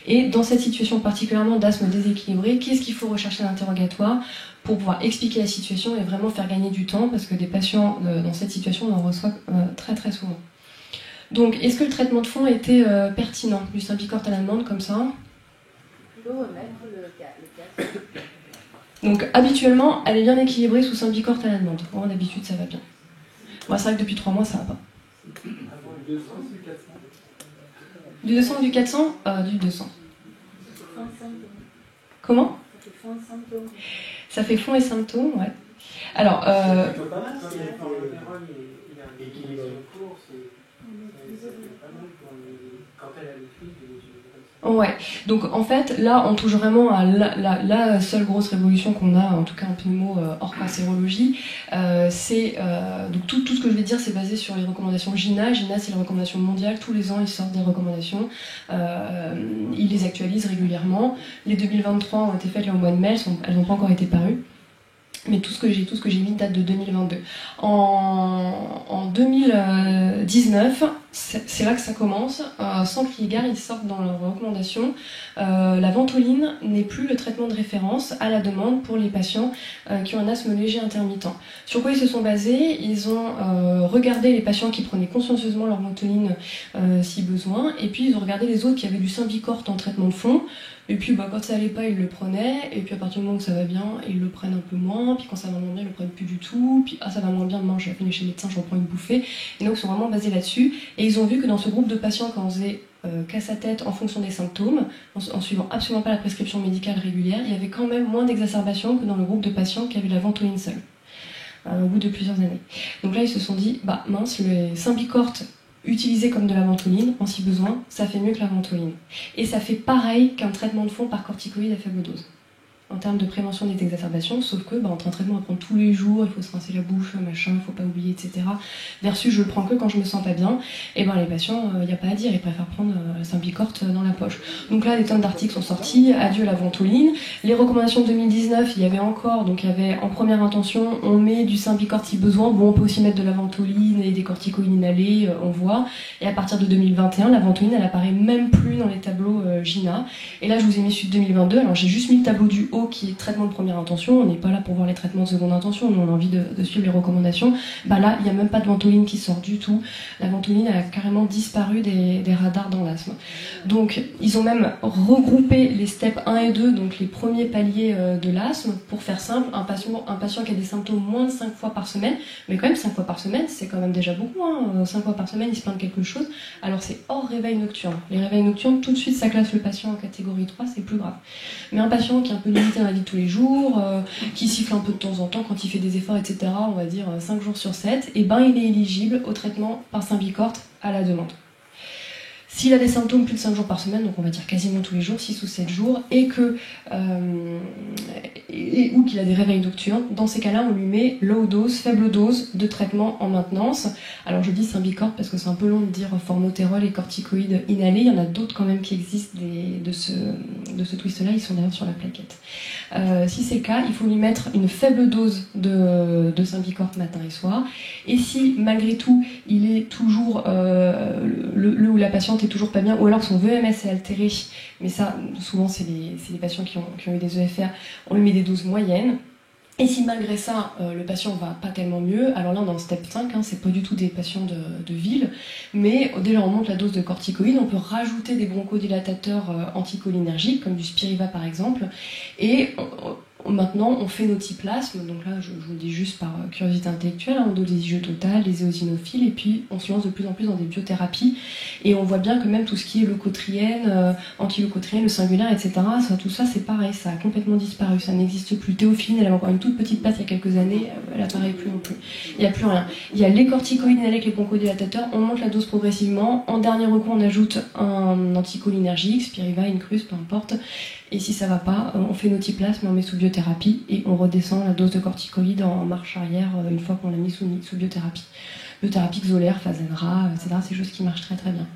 Et dans cette situation particulièrement d'asthme déséquilibré, qu'est-ce qu'il faut rechercher à l'interrogatoire pour pouvoir expliquer la situation et vraiment faire gagner du temps, parce que des patients dans cette situation, on en reçoit très très souvent. Donc, est-ce que le traitement de fond était pertinent? Du Symbicort à la demande, comme ça? Il faut remettre le cas. Donc, habituellement, elle est bien équilibrée sous Symbicort à la demande. Bon, d'habitude, ça va bien. Moi, c'est vrai que depuis 3 mois, ça va pas. Du 200, c'est 400. Du 200 ou du 400? Du 200. Comment? Ça fait fin de symptômes. Ça fait fond et symptômes, ouais. Alors, C'est pas mal, si il a un équilibre de cours, c'est pas mal quand elle a des trucs, des choses comme ça. ouais. Donc en fait, là, on touche vraiment à la seule grosse révolution qu'on a, en tout cas en pneumo, hors cancérologie. Donc tout ce que je vais dire, c'est basé sur les recommandations GINA. GINA, c'est les recommandations mondiales. Tous les ans, ils sortent des recommandations. Ils les actualisent régulièrement. Les 2023 ont été faites là, au mois de mai. Elles n'ont pas encore été parues. Mais tout ce que j'ai mis date de 2022. En 2019, c'est là que ça commence. Sans crier gare, ils sortent dans leurs recommandations. La ventoline n'est plus le traitement de référence à la demande pour les patients qui ont un asthme léger intermittent. Sur quoi ils se sont basés? Ils ont regardé les patients qui prenaient consciencieusement leur ventoline si besoin, et puis ils ont regardé les autres qui avaient du Symbicort en traitement de fond. Et puis quand ça allait pas, ils le prenaient, et puis à partir du moment où ça va bien, ils le prennent un peu moins, puis quand ça va moins bien, ils le prennent plus du tout, puis ça va moins bien, demain je vais venir chez le médecin, je reprends une bouffée. Et donc ils sont vraiment basés là-dessus, et ils ont vu que dans ce groupe de patients, quand on faisait casse à tête en fonction des symptômes, en suivant absolument pas la prescription médicale régulière, il y avait quand même moins d'exacerbations que dans le groupe de patients qui avaient la ventoline seule, au bout de plusieurs années. Donc là ils se sont dit, bah mince, le Symbicort utilisé comme de la ventoline, en si besoin, ça fait mieux que la ventoline. Et ça fait pareil qu'un traitement de fond par corticoïde à faible dose, en termes de prévention des exacerbations, sauf que entre un traitement à prendre tous les jours, il faut se rincer la bouche, machin, il faut pas oublier, etc. Versus je le prends que quand je me sens pas bien, et les patients, il n'y a pas à dire, ils préfèrent prendre le Symbicort dans la poche. Donc là, des tonnes d'articles sont sortis, adieu la ventoline. Les recommandations de 2019, il y avait encore, donc il y avait en première intention, on met du Symbicort si besoin, bon on peut aussi mettre de la ventoline et des corticoïdes inhalés, on voit. Et à partir de 2021, la ventoline, elle apparaît même plus dans les tableaux GINA. Et là, je vous ai mis celui de 2022, alors j'ai juste mis le tableau du haut qui est traitement de première intention, on n'est pas là pour voir les traitements de seconde intention, nous on a envie de suivre les recommandations. Là, il n'y a même pas de ventoline qui sort du tout. La ventoline, elle a carrément disparu des radars dans l'asthme. Donc, ils ont même regroupé les steps 1 et 2, donc les premiers paliers de l'asthme, pour faire simple, un patient qui a des symptômes moins de 5 fois par semaine, mais quand même 5 fois par semaine, c'est quand même déjà beaucoup, 5 fois par semaine, il se plaint de quelque chose, alors c'est hors réveil nocturne. Les réveils nocturnes, tout de suite, ça classe le patient en catégorie 3, c'est plus grave. Mais un patient qui est un peu limité dans la vie de tous les jours, qui siffle un peu de temps en temps quand il fait des efforts, etc., on va dire 5 jours sur 7, et il est éligible au traitement par Symbicort à la demande. S'il a des symptômes plus de 5 jours par semaine, donc on va dire quasiment tous les jours, 6 ou 7 jours, ou qu'il a des réveils nocturnes, dans ces cas-là, on lui met low dose, faible dose de traitement en maintenance. Alors je dis Symbicort parce que c'est un peu long de dire formotérol et corticoïdes inhalés, il y en a d'autres quand même qui existent de ce twist-là, ils sont d'ailleurs sur la plaquette. Si c'est le cas, il faut lui mettre une faible dose de Symbicort matin et soir, et si malgré tout, il est toujours, le ou la patiente est toujours pas bien, ou alors son VMS est altéré, mais ça, souvent c'est les patients qui ont eu des EFR, on lui met des doses moyennes. Et si malgré ça, le patient va pas tellement mieux, alors là on est en step 5, c'est pas du tout des patients de ville, mais dès lors on monte la dose de corticoïdes, on peut rajouter des bronchodilatateurs anticholinergiques, comme du Spiriva par exemple, et maintenant on phénotiplasme, donc là je vous le dis juste par curiosité intellectuelle, on donne des igiototales, des éosinophiles, et puis on se lance de plus en plus dans des biothérapies, et on voit bien que même tout ce qui est leucotriène, antileucotriène, le singulaire, etc., tout ça c'est pareil, ça a complètement disparu, ça n'existe plus. Théophiline, elle avait encore une toute petite place il y a quelques années, elle apparaît plus non plus. Il n'y a plus rien. Il y a les corticoïdes avec les bronchodilatateurs, on monte la dose progressivement, en dernier recours on ajoute un anticholinergique, Spiriva, Incrus, peu importe, et si ça va pas, on fait notiplasme, on met sous biothérapie et on redescend la dose de corticoïdes en marche arrière une fois qu'on l'a mis sous biothérapie. Biothérapie Xolair, Fasenra, etc. C'est des choses qui marchent très très bien.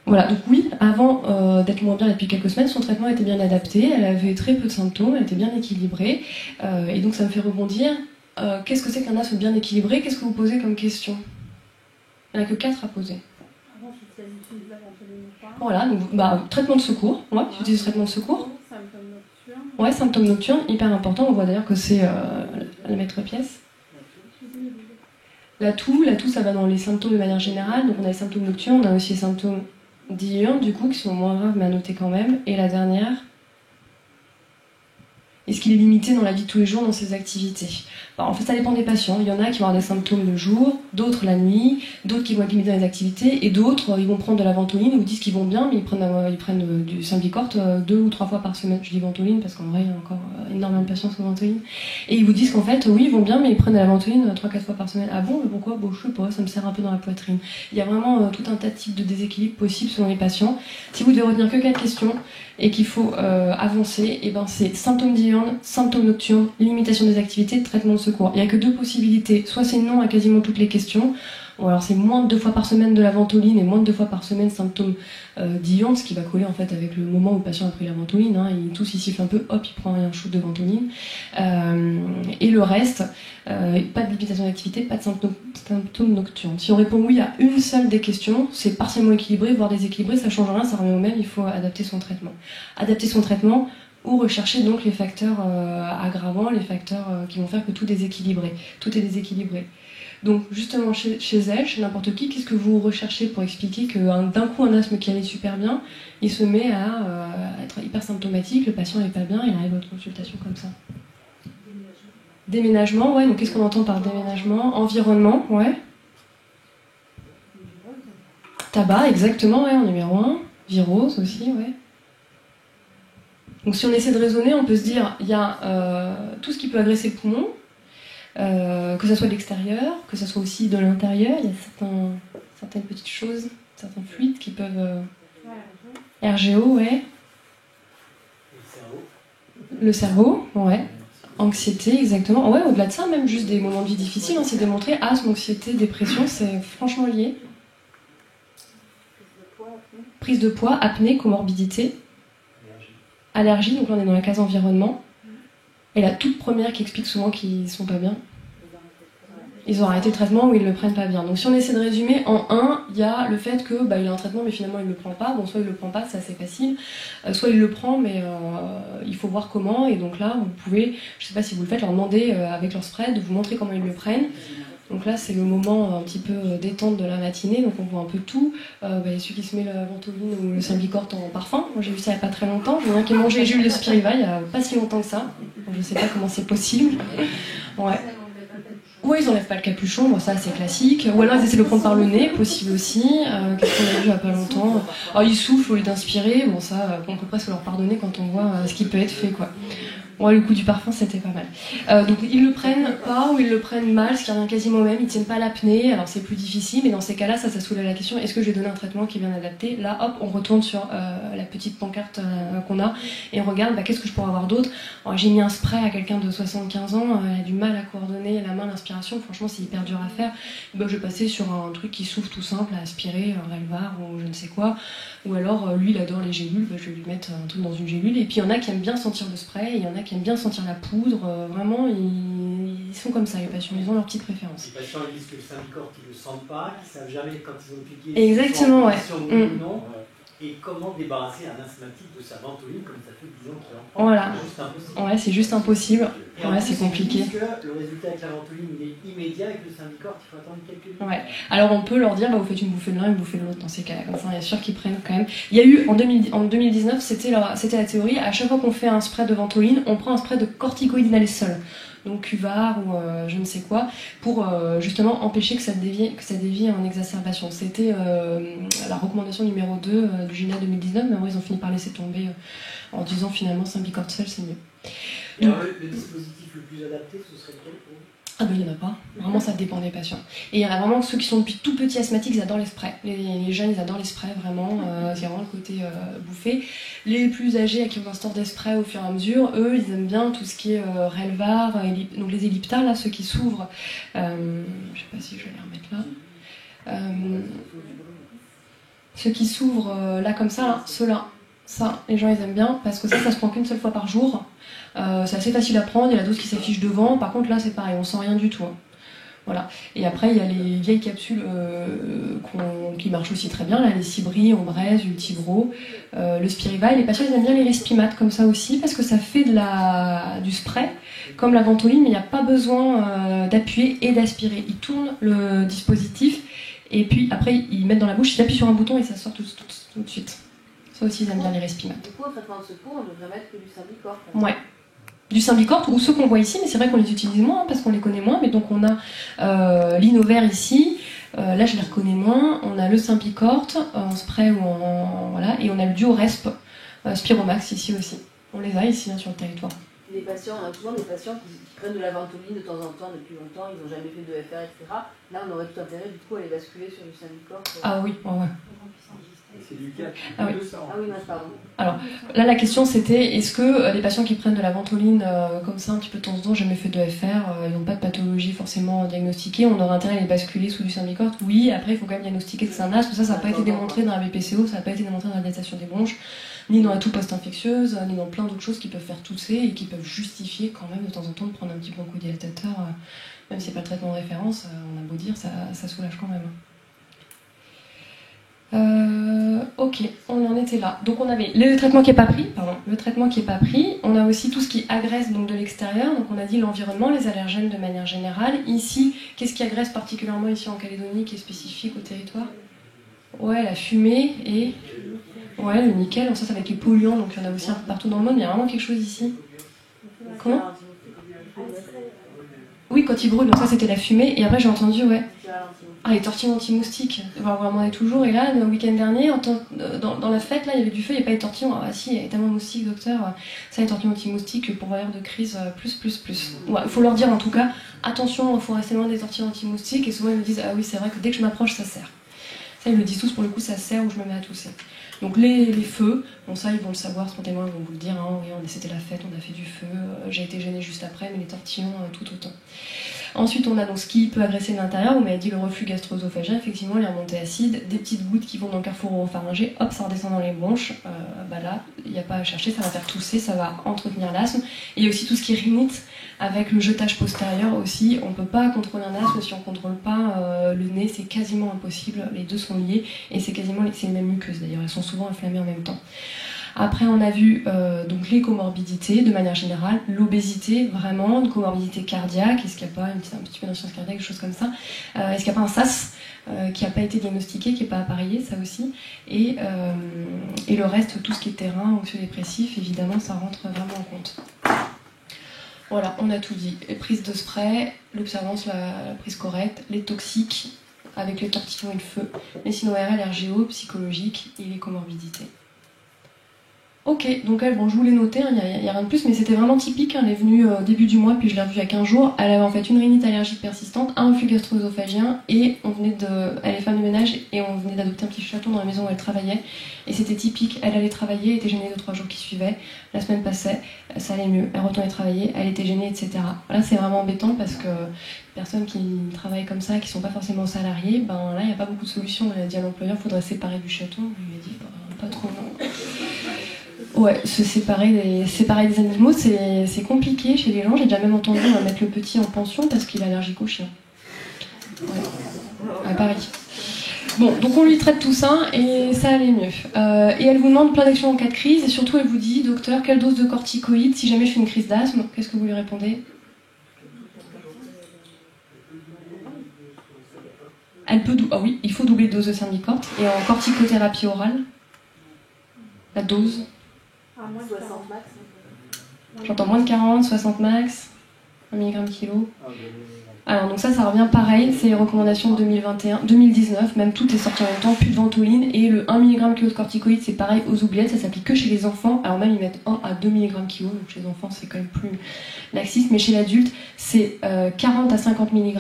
Voilà, donc oui, avant d'être moins bien depuis quelques semaines, son traitement était bien adapté, elle avait très peu de symptômes, elle était bien équilibrée, et donc ça me fait rebondir. Qu'est-ce que c'est qu'un asthme bien équilibré? Qu'est-ce que vous posez comme question? Il n'y en a que 4 à poser. Voilà, donc traitement de secours, ouais, j'utilise traitement de secours. Ouais, symptômes nocturnes, hyper important, on voit d'ailleurs que c'est la maître pièce. La toux, ça va dans les symptômes de manière générale, donc on a les symptômes nocturnes, on a aussi les symptômes diurnes, du coup, qui sont moins graves, mais à noter quand même. Et la dernière, est-ce qu'il est limité dans la vie de tous les jours, dans ses activités? En fait, ça dépend des patients. Il y en a qui vont avoir des symptômes le jour, d'autres la nuit, d'autres qui vont être limités dans les activités, et d'autres, ils vont prendre de la ventoline, ou disent qu'ils vont bien, mais ils prennent du Symbicort 2 ou 3 fois par semaine. Je dis ventoline parce qu'en vrai, il y a encore énormément de patients sous ventoline. Et ils vous disent qu'en fait, oui, ils vont bien, mais ils prennent de la ventoline 3-4 fois par semaine. Ah bon, mais pourquoi? Je sais pas, ça me serre un peu dans la poitrine. Il y a vraiment tout un tas de types de déséquilibres possibles selon les patients. Si vous devez retenir que 4 questions, et qu'il faut avancer, et c'est symptômes diurnes, symptômes nocturnes, limitation des activités, traitement de secours. Il n'y a que 2 possibilités. Soit c'est non à quasiment toutes les questions, Ou alors c'est moins de 2 fois par semaine de la ventoline et moins de 2 fois par semaine symptômes d'ion, ce qui va coller en fait avec le moment où le patient a pris la ventoline. Hein, il tousse, il siffle un peu, hop, il prend un shoot de ventoline. Et le reste, pas de limitation d'activité, pas de symptômes nocturnes. Si on répond oui à une seule des questions, c'est partiellement équilibré, voire déséquilibré, ça change rien, ça revient au même, il faut adapter son traitement. Adapter son traitement ou rechercher donc les facteurs aggravants, les facteurs qui vont faire que tout est déséquilibré. Tout est déséquilibré. Donc justement chez elle, chez n'importe qui, qu'est-ce que vous recherchez pour expliquer que d'un coup un asthme qui allait super bien, il se met à être hyper symptomatique, le patient n'est pas bien, il arrive à votre consultation comme ça. Déménagement, ouais, donc qu'est-ce qu'on entend par déménagement? Environnement, ouais. Tabac, exactement, ouais, en numéro 1. Virose aussi, ouais. Donc si on essaie de raisonner, on peut se dire, il y a tout ce qui peut agresser le poumon, que ça soit de l'extérieur, que ça soit aussi de l'intérieur, il y a certaines petites choses, certains fluides qui peuvent... RGO, ouais. Le cerveau, ouais. Anxiété, exactement. Ouais, au-delà de ça, même juste des moments de vie difficiles, hein, c'est démontré, asthme, anxiété, dépression, c'est franchement lié. Prise de poids, apnée, comorbidité. Allergie, donc là on est dans la case environnement. Et la toute première qui explique souvent qu'ils sont pas bien. Ils ont arrêté le traitement ou ils le prennent pas bien. Donc si on essaie de résumer, en 1, il y a le fait que il a un traitement mais finalement il le prend pas. Bon, soit il le prend pas, c'est assez facile. Soit il le prend mais il faut voir comment. Et donc là, vous pouvez, je sais pas si vous le faites, leur demander avec leur spray de vous montrer comment ils le prennent. Donc là, c'est le moment un petit peu détente de la matinée, donc on voit un peu tout. Il y a celui qui se met la ventoline ou le Symbicort en parfum. Moi, j'ai vu ça il n'y a pas très longtemps. J'ai un qui mangeait Jules de Spiriva il n'y a pas si longtemps que ça. Donc, je ne sais pas comment c'est possible. Ouais. Ouais, ils n'enlèvent pas le capuchon, bon, ça c'est classique. Ou alors ils essaient de le prendre par le nez, possible aussi. Qu'est-ce qu'on a vu il n'y a pas longtemps? Alors ils soufflent au lieu d'inspirer, bon ça, on peut presque leur pardonner quand on voit ce qui peut être fait, quoi. Ouais, le coup du parfum, c'était pas mal. Donc ils le prennent pas ou ils le prennent mal, ce qui revient quasiment au même. Ils tiennent pas l'apnée, alors c'est plus difficile, mais dans ces cas-là, ça soulève la question, est-ce que je vais donner un traitement qui est bien adapté? Là, hop, on retourne sur la petite pancarte qu'on a et on regarde, qu'est-ce que je pourrais avoir d'autre? J'ai mis un spray à quelqu'un de 75 ans, elle a du mal à coordonner la main, l'inspiration, franchement c'est hyper dur à faire. Je vais passer sur un truc qui souffle tout simple, à aspirer, un Relvar ou je ne sais quoi. Ou alors, lui, il adore les gélules, je vais lui mettre un truc dans une gélule. Et puis, il y en a qui aiment bien sentir le spray, il y en a qui aiment bien sentir la poudre. Vraiment, ils sont comme ça, les patients, ils ont leurs petites préférences. Les patients ils disent que le Symbicort, ils ne le sentent pas, qu'ils ne savent jamais quand ils ont piqué. Exactement, ouais. Ou non. Et comment débarrasser un asthmatique de sa ventoline comme ça fait 10 ans qu'il en prend? Voilà. C'est juste impossible. Ouais, c'est juste impossible. Ouais, c'est compliqué. Parce que le résultat avec la ventoline, il est immédiat, avec le Symbicort, il faut attendre quelques minutes. Ouais. Alors on peut leur dire, vous faites une bouffée de l'un, une bouffée de l'autre dans ces cas-là, comme ça on est sûr qu'ils prennent quand même. Il y a eu en 2019, c'était la théorie, à chaque fois qu'on fait un spray de ventoline, on prend un spray de corticoïdes inhalés seul. Donc Cuvard ou je ne sais quoi, pour justement empêcher que ça dévie en exacerbation. C'était la recommandation numéro 2 du GINA 2019, mais ils ont fini par laisser tomber en disant finalement Symbicort seul c'est mieux. Et alors, le dispositif le plus adapté, ce serait lequel pour vous? Ah ben il n'y en a pas, vraiment ça dépend des patients. Et il y en a vraiment ceux qui sont depuis tout petits asthmatiques, ils adorent les sprays. Les jeunes ils adorent les sprays vraiment, c'est vraiment le côté bouffé. Les plus âgés à qui on instaure des sprays au fur et à mesure, eux ils aiment bien tout ce qui est Relvar, donc les Ellipta là, ceux qui s'ouvrent, je sais pas si je vais les remettre là. Ceux qui s'ouvrent là comme ça, là, ceux-là. Ça, les gens ils aiment bien parce que ça se prend qu'une seule fois par jour. C'est assez facile à prendre, il y a la dose qui s'affiche devant. Par contre là c'est pareil, on sent rien du tout. Hein. Voilà. Et après il y a les vieilles capsules qui marchent aussi très bien, là, les Cibri, Ombrez, Ultibro, le Spiriva. Et les patients ils aiment bien les Respimat comme ça aussi parce que ça fait du spray comme la ventoline, mais il n'y a pas besoin d'appuyer et d'aspirer. Ils tournent le dispositif et puis après ils mettent dans la bouche, ils appuient sur un bouton et ça sort tout de suite. Ça aussi, ils aiment bien les Respimat. Du coup, en traitement de secours, on devrait mettre que du Symbicort. Ouais. Du Symbicort ou ceux qu'on voit ici, mais c'est vrai qu'on les utilise moins parce qu'on les connaît moins. Mais donc on a l'Innover ici, là je les reconnais moins. On a le Symbicort en spray ou voilà, et on a le Duo-Resp Spiromax ici aussi. On les a ici sur le territoire. Les patients, on a souvent des patients qui prennent de la ventoline de temps en temps depuis longtemps, ils n'ont jamais fait de FR, etc. Là, on aurait tout intérêt du coup à les basculer sur du Symbicort. Ah oui, ouais. C'est du 4. Ah oui. Ah oui, non, pardon. Alors là, la question c'était est-ce que les patients qui prennent de la ventoline comme ça un petit peu de temps en temps, jamais fait de FR, ils n'ont pas de pathologie forcément diagnostiqués. On aurait intérêt à les basculer sous du Symbicort. Oui, après il faut quand même diagnostiquer que c'est un asthme. Ça n'a pas été démontré dans la BPCO, ça n'a pas été démontré dans la dilatation des bronches, ni dans la toux post-infectieuse, ni dans plein d'autres choses qui peuvent faire tousser et qui peuvent justifier quand même de temps en temps de prendre un petit bronchodilatateur, même si c'est pas le traitement de référence, on a beau dire, ça soulage quand même. Ok, on en était là. Donc on avait le traitement qui n'est pas pris, on a aussi tout ce qui agresse donc de l'extérieur, donc on a dit l'environnement, les allergènes de manière générale. Ici, qu'est-ce qui agresse particulièrement ici en Calédonie qui est spécifique au territoire? Ouais, la fumée et ouais, le nickel, ça avec les polluants, donc il y en a aussi un peu partout dans le monde, mais il y a vraiment quelque chose ici. Comment? Oui, quand il brûle, donc ça c'était la fumée, et après j'ai entendu, ouais. Ah, les tortillons anti-moustiques, vous m'en demandez toujours, et là, le week-end dernier, dans la fête, là, il y avait du feu, il n'y avait pas les tortillons. Ah si, il y avait tellement de moustiques, docteur, ça les tortillons anti-moustiques, pourvoyeurs de crise, plus. Ouais, il faut leur dire en tout cas, attention, il faut rester loin des tortillons anti-moustiques, et souvent ils me disent, ah oui, c'est vrai que dès que je m'approche, ça serre. Ça, ils le disent tous, pour le coup, ça serre ou je me mets à tousser. Donc les feux, bon ça ils vont le savoir spontanément, ils vont vous le dire, hein, oui, c'était la fête, on a fait du feu, j'ai été gênée juste après, mais les tortillons tout autant. Ensuite on a donc ce qui peut agresser l'intérieur, on m'a dit le reflux gastro-œsophagien, effectivement les remontées acides, des petites gouttes qui vont dans le carrefour oropharyngé, hop ça redescend dans les bronches, là il n'y a pas à chercher, ça va faire tousser, ça va entretenir l'asthme. Et il y a aussi tout ce qui est rhinite, avec le jetage postérieur aussi, on ne peut pas contrôler un asthme si on ne contrôle pas le nez, c'est quasiment impossible, les deux sont liés, et c'est les mêmes muqueuses d'ailleurs, elles sont souvent inflammées en même temps. Après on a vu donc les comorbidités de manière générale, l'obésité vraiment, une comorbidité cardiaque, est-ce qu'il n'y a pas un petit peu d'insuffisance cardiaque, des choses comme ça, est-ce qu'il n'y a pas un SAS qui n'a pas été diagnostiqué, qui n'est pas appareillé, ça aussi, et le reste, tout ce qui est terrain, anxio-dépressif, évidemment ça rentre vraiment en compte. Voilà, on a tout dit. Les prises de spray, l'observance, la prise correcte, les toxiques, avec les tortillons et le feu, les signes ORL, RGO, psychologiques et les comorbidités. Ok, donc elle, bon, je vous l'ai noté, il n'y a rien de plus, mais c'était vraiment typique. Elle est venue au début du mois, puis je l'ai revue il y a 15 jours. Elle avait en fait une rhinite allergique persistante, un reflux gastro-œsophagien, et elle est femme de ménage, et on venait d'adopter un petit chaton dans la maison où elle travaillait. Et c'était typique, elle allait travailler, elle était gênée 2-3 jours qui suivaient. La semaine passait, ça allait mieux, elle retournait travailler, elle était gênée, etc. Là, c'est vraiment embêtant parce que personnes qui travaillent comme ça, qui ne sont pas forcément salariées, ben là, il n'y a pas beaucoup de solutions. Elle a dit à l'employeur, il faudrait séparer du chaton. Je lui ai dit, pas trop, non. Ouais, se séparer des animaux, c'est compliqué chez les gens. J'ai déjà même entendu mettre le petit en pension parce qu'il est allergique aux chiens. Ouais, à Paris. Bon, donc on lui traite tout ça et ça allait mieux. Et elle vous demande plein d'actions en cas de crise et surtout elle vous dit, docteur, quelle dose de corticoïdes si jamais je fais une crise d'asthme? Qu'est-ce que vous lui répondez? Ah oui, il faut doubler de dose de Symbicort. Et en corticothérapie orale, la dose? Moins de 60 max. J'entends moins de 40, 60 max, 1 mg kilo. Alors donc ça revient pareil, c'est les recommandations de 2019, même tout est sorti en même temps, plus de ventoline, et le 1 mg kg de corticoïdes c'est pareil aux oubliettes, ça s'applique que chez les enfants, alors même ils mettent 1 à 2 mg kg, donc chez les enfants c'est quand même plus laxiste, mais chez l'adulte c'est 40 à 50 mg,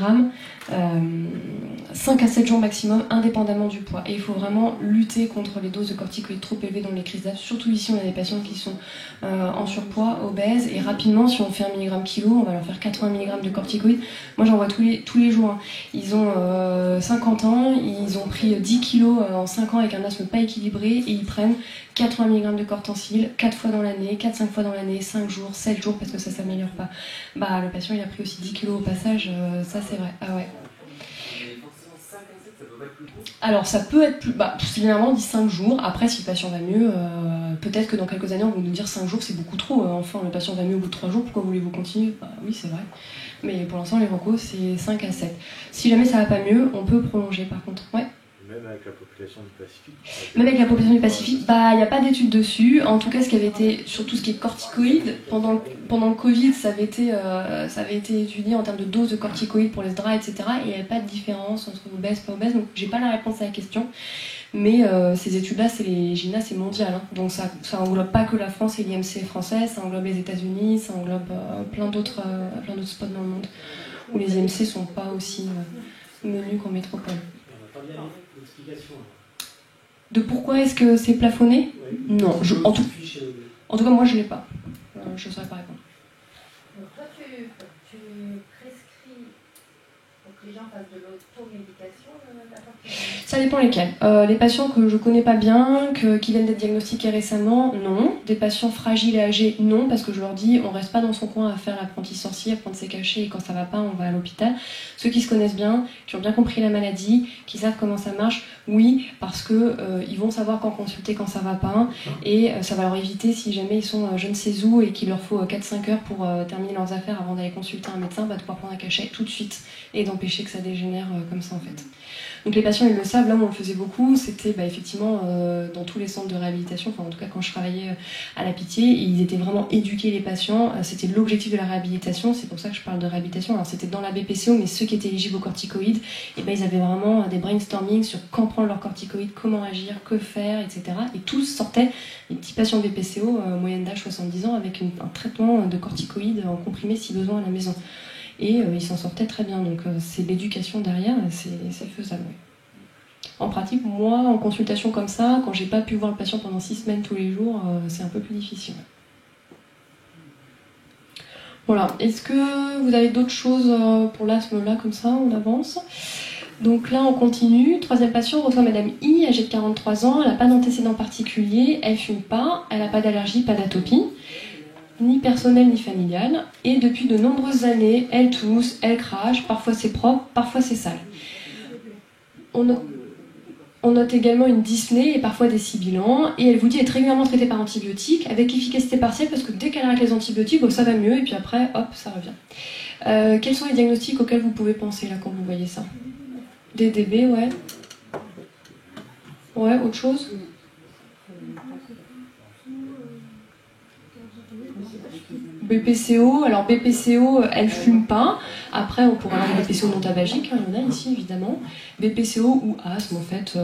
5 à 7 jours maximum, indépendamment du poids. Et il faut vraiment lutter contre les doses de corticoïdes trop élevées dans les crises d'asthme, surtout ici on a des patients qui sont en surpoids, obèses, et rapidement si on fait 1 mg kg, on va leur faire 80 mg de corticoïdes. Moi j'en vois tous les jours, hein. Ils ont 50 ans, ils ont pris 10 kilos en 5 ans avec un asthme pas équilibré et ils prennent 80 mg de cortencil 4 fois dans l'année, 4-5 fois dans l'année, 5 jours, 7 jours parce que ça s'améliore pas. Bah le patient il a pris aussi 10 kilos au passage, ça c'est vrai. Ah ouais. Alors ça peut être plus, généralement on dit 5 jours, après si le patient va mieux, peut-être que dans quelques années on va nous dire 5 jours c'est beaucoup trop, enfin le patient va mieux au bout de 3 jours, pourquoi voulez-vous continuer? Bah oui c'est vrai, mais pour l'instant les recos c'est 5 à 7. Si jamais ça va pas mieux, on peut prolonger par contre, ouais. Même avec la population du Pacifique. Même avec la population du Pacifique, il n'y a pas d'études dessus. En tout cas, ce qui avait été, sur tout ce qui est corticoïdes, pendant le Covid, ça avait été étudié en termes de dose de corticoïdes pour les SDRA, etc. Et il n'y avait pas de différence entre obèses et pas obèses. Donc, j'ai pas la réponse à la question. Mais ces études-là, c'est mondial. Hein. Donc, ça englobe pas que la France et l'IMC français, ça englobe les États-Unis, ça englobe plein d'autres spots dans le monde où les IMC sont pas aussi menus qu'en métropole. De pourquoi est-ce que c'est plafonné? Non, en tout cas moi je l'ai pas. Je ne saurais pas répondre. Donc toi tu prescris gens fassent de l'automédication d'abord? Ça dépend lesquels. Les patients que je connais pas bien, qui viennent d'être diagnostiqués récemment, non. Des patients fragiles et âgés, non, parce que je leur dis, on reste pas dans son coin à faire l'apprenti sorcier, à prendre ses cachets, et quand ça va pas, on va à l'hôpital. Ceux qui se connaissent bien, qui ont bien compris la maladie, qui savent comment ça marche, oui, parce que ils vont savoir quand consulter quand ça va pas, et ça va leur éviter, si jamais ils sont je ne sais où et qu'il leur faut 4-5 heures pour terminer leurs affaires avant d'aller consulter un médecin, de pouvoir prendre un cachet tout de suite et d'empêcher que ça dégénère comme ça en fait. Donc les patients ils le savent, là où on le faisait beaucoup, c'était effectivement dans tous les centres de réhabilitation, enfin en tout cas quand je travaillais à la Pitié, ils étaient vraiment éduqués les patients, c'était l'objectif de la réhabilitation, c'est pour ça que je parle de réhabilitation, alors c'était dans la BPCO, mais ceux qui étaient éligibles aux corticoïdes, et ils avaient vraiment des brainstorming sur quand prendre leurs corticoïdes, comment agir, que faire, etc. Et tous sortaient, les petits patients BPCO, moyenne d'âge 70 ans, avec un traitement de corticoïdes en comprimé si besoin à la maison. Et ils s'en sortaient très bien, donc c'est l'éducation derrière, c'est faisable. Oui. En pratique, moi, en consultation comme ça, quand j'ai pas pu voir le patient pendant 6 semaines tous les jours, c'est un peu plus difficile. Voilà, est-ce que vous avez d'autres choses pour l'asthme là, comme ça, on avance? Donc là, on continue. Troisième patient, on reçoit Madame I, âgée de 43 ans, elle n'a pas d'antécédent particulier, elle fume pas, elle n'a pas d'allergie, pas d'atopie, ni personnel ni familial, et depuis de nombreuses années, elle tousse, elle crache, parfois c'est propre, parfois c'est sale. On note également une dyspnée et parfois des sibilants, et elle vous dit être régulièrement traitée par antibiotiques, avec efficacité partielle, parce que dès qu'elle arrête les antibiotiques, ça va mieux, et puis après, hop, ça revient. Quels sont les diagnostics auxquels vous pouvez penser là quand vous voyez ça? DDB, ouais. Ouais, autre chose? BPCO, alors BPCO, elle fume pas. Après, on pourrait avoir des BPCO non tabagiques, il y en a ici évidemment. BPCO ou asthme, en fait.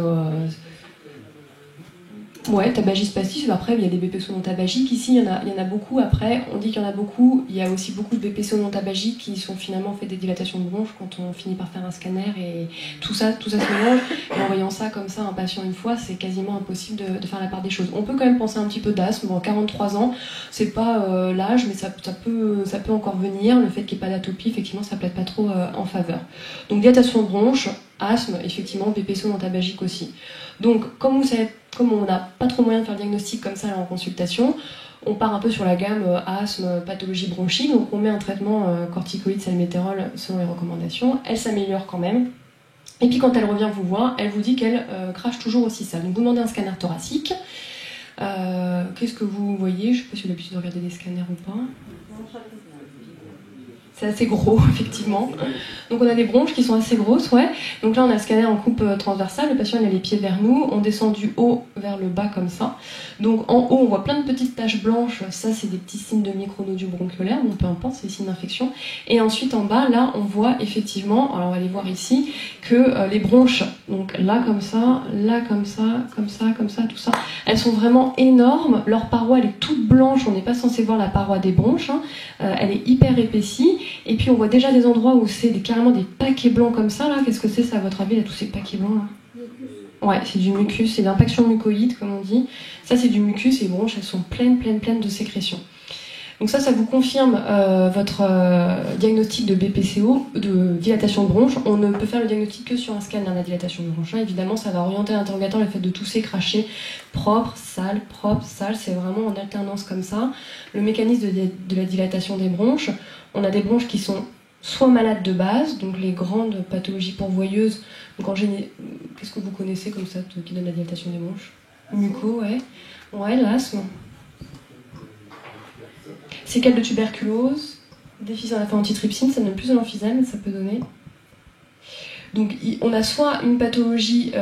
Ouais, tabagisme passif. Après, il y a des BPCO non tabagiques. Ici, il y en a beaucoup. Après, on dit qu'il y en a beaucoup. Il y a aussi beaucoup de BPCO non tabagiques qui sont finalement fait des dilatations de bronches quand on finit par faire un scanner et tout ça se mélange. Et en voyant ça comme ça, un patient une fois, c'est quasiment impossible de faire la part des choses. On peut quand même penser un petit peu d'asthme. Bon, 43 ans, c'est pas l'âge, mais ça peut encore venir. Le fait qu'il n'y ait pas d'atopie, effectivement, ça plaide pas trop en faveur. Donc, dilatation de bronches, asthme, effectivement, BPCO non tabagique aussi. Donc, comme on n'a pas trop moyen de faire le diagnostic comme ça là, en consultation, on part un peu sur la gamme asthme, pathologie bronchique, donc on met un traitement corticoïde, salmétérol selon les recommandations, elle s'améliore quand même, et puis quand elle revient vous voir, elle vous dit qu'elle crache toujours aussi sale. Donc vous demandez un scanner thoracique, qu'est-ce que vous voyez? Je ne sais pas si vous avez l'habitude de regarder des scanners ou pas. C'est assez gros, effectivement. Donc on a des bronches qui sont assez grosses, ouais. Donc là on a un scanner en coupe transversale, le patient il a les pieds vers nous, on descend du haut vers le bas comme ça. Donc en haut on voit plein de petites taches blanches, ça c'est des petits signes de micronodule bronchiolaire, bon peu importe, c'est des signes d'infection. Et ensuite en bas, là on voit effectivement, alors on va les voir ici, que les bronches, donc là comme ça, là comme ça, comme ça, comme ça, tout ça, elles sont vraiment énormes, leur paroi elle est toute blanche, on n'est pas censé voir la paroi des bronches, hein. Elle est hyper épaissie. Et puis on voit déjà des endroits où c'est carrément des paquets blancs comme ça, là. Qu'est-ce que c'est ça à votre avis, là, tous ces paquets blancs là? Ouais, c'est du mucus, c'est de l'impaction mucoïde, comme on dit. Ça, c'est du mucus, et les bronches, elles sont pleines de sécrétions. Donc ça vous confirme votre diagnostic de BPCO, de dilatation de bronche. On ne peut faire le diagnostic que sur un scanner, la dilatation de bronche. Évidemment, ça va orienter l'interrogateur, le fait de tousser, cracher, propre, sale, c'est vraiment en alternance comme ça. Le mécanisme de la dilatation des bronches, on a des bronches qui sont soit malades de base, donc les grandes pathologies pourvoyeuses. Donc qu'est-ce que vous connaissez comme ça qui donne la dilatation des bronches? Muco, ouais. Ouais, l'asthme. Séquelles de tuberculose, déficit en alpha-antitrypsine, ça donne plus de l'emphysème, ça peut donner. Donc on a soit une pathologie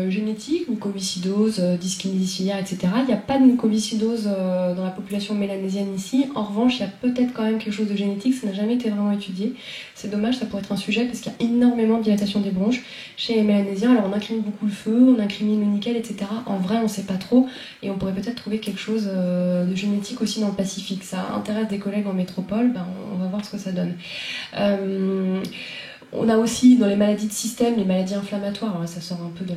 génétique, mucoviscidose, dyskinésie ciliaire, etc. Il n'y a pas de mucoviscidose dans la population mélanésienne ici. En revanche, il y a peut-être quand même quelque chose de génétique, ça n'a jamais été vraiment étudié. C'est dommage, ça pourrait être un sujet parce qu'il y a énormément de dilatation des bronches chez les mélanésiens. Alors on incrimine beaucoup le feu, on incrimine le nickel, etc. En vrai, on ne sait pas trop et on pourrait peut-être trouver quelque chose de génétique aussi dans le Pacifique. Ça intéresse des collègues en métropole, on va voir ce que ça donne. On a aussi dans les maladies de système, les maladies inflammatoires, ça sort un peu de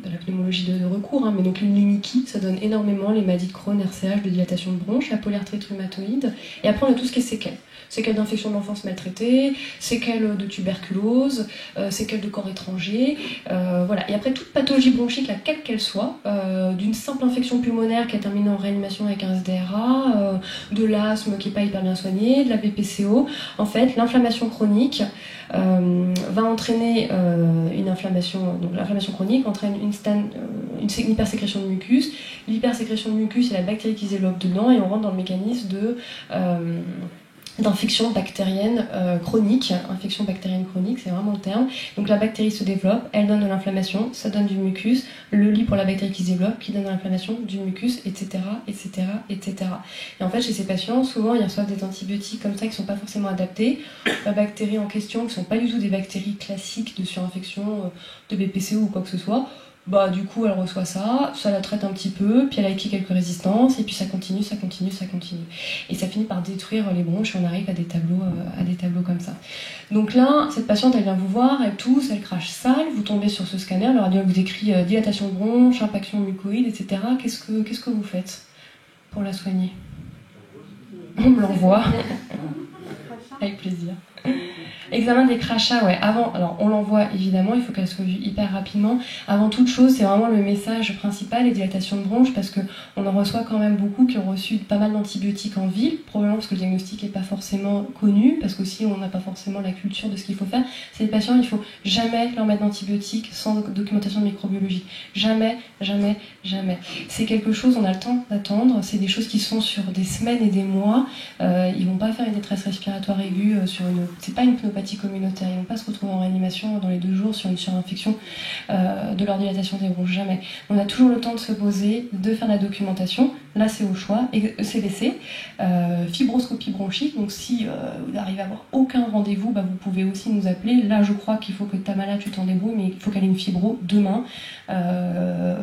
la pneumologie de recours, mais donc l'immuniki, ça donne énormément les maladies de Crohn, RCH, de dilatation de bronche, la polyarthrite rhumatoïde, et après on a tout ce qui est séquelles. Séquelles d'infection de l'enfance maltraitée, séquelles de tuberculose, séquelles de corps étranger, voilà. Et après toute pathologie bronchique, quelle qu'elle soit, d'une simple infection pulmonaire qui a terminé en réanimation avec un SDRA, de l'asthme qui n'est pas hyper bien soigné, de la BPCO, en fait l'inflammation chronique va entraîner une inflammation, donc l'inflammation chronique entraîne une hypersécrétion de mucus. L'hypersécrétion de mucus, c'est la bactérie qui se développe dedans et on rentre dans le mécanisme d'infection bactérienne chronique. Infection bactérienne chronique, c'est vraiment le terme. Donc la bactérie se développe, elle donne de l'inflammation, ça donne du mucus, le lit pour la bactérie qui se développe, qui donne de l'inflammation, du mucus, etc., etc., etc. Et en fait, chez ces patients, souvent, ils reçoivent des antibiotiques comme ça qui ne sont pas forcément adaptés. La bactérie en question, qui ne sont pas du tout des bactéries classiques de surinfection, de BPCO ou quoi que ce soit, bah du coup elle reçoit ça la traite un petit peu, puis elle a acquis quelques résistances, et puis ça continue. Et ça finit par détruire les bronches et on arrive à des tableaux comme ça. Donc là, cette patiente, elle vient vous voir, elle tousse, elle crache sale, vous tombez sur ce scanner, le radiologue vous écrit dilatation de bronche, impaction mucoïde, etc. Qu'est-ce que vous faites pour la soigner? On me l'envoie. Avec plaisir. Examen des crachats, ouais. Avant, alors on l'envoie évidemment, il faut qu'elle soit vue hyper rapidement. Avant toute chose, c'est vraiment le message principal, les dilatations de bronches, parce qu'on en reçoit quand même beaucoup qui ont reçu pas mal d'antibiotiques en ville, probablement parce que le diagnostic n'est pas forcément connu, parce qu'aussi on n'a pas forcément la culture de ce qu'il faut faire. Ces patients, il faut jamais leur mettre d'antibiotiques sans documentation de microbiologie. Jamais, jamais, jamais. C'est quelque chose, on a le temps d'attendre, c'est des choses qui sont sur des semaines et des mois. Ils vont pas faire une détresse respiratoire aiguë c'est pas une pneumopathie communautaire, ils vont pas se retrouver en réanimation dans les 2 jours sur une surinfection de leur dilatation des bronches, jamais. On a toujours le temps de se poser, de faire la documentation, là c'est au choix, ECVC, fibroscopie bronchique, donc si vous n'arrivez à avoir aucun rendez-vous, vous pouvez aussi nous appeler. Là je crois qu'il faut que Tamala tu t'en débrouilles, mais il faut qu'elle ait une fibro demain,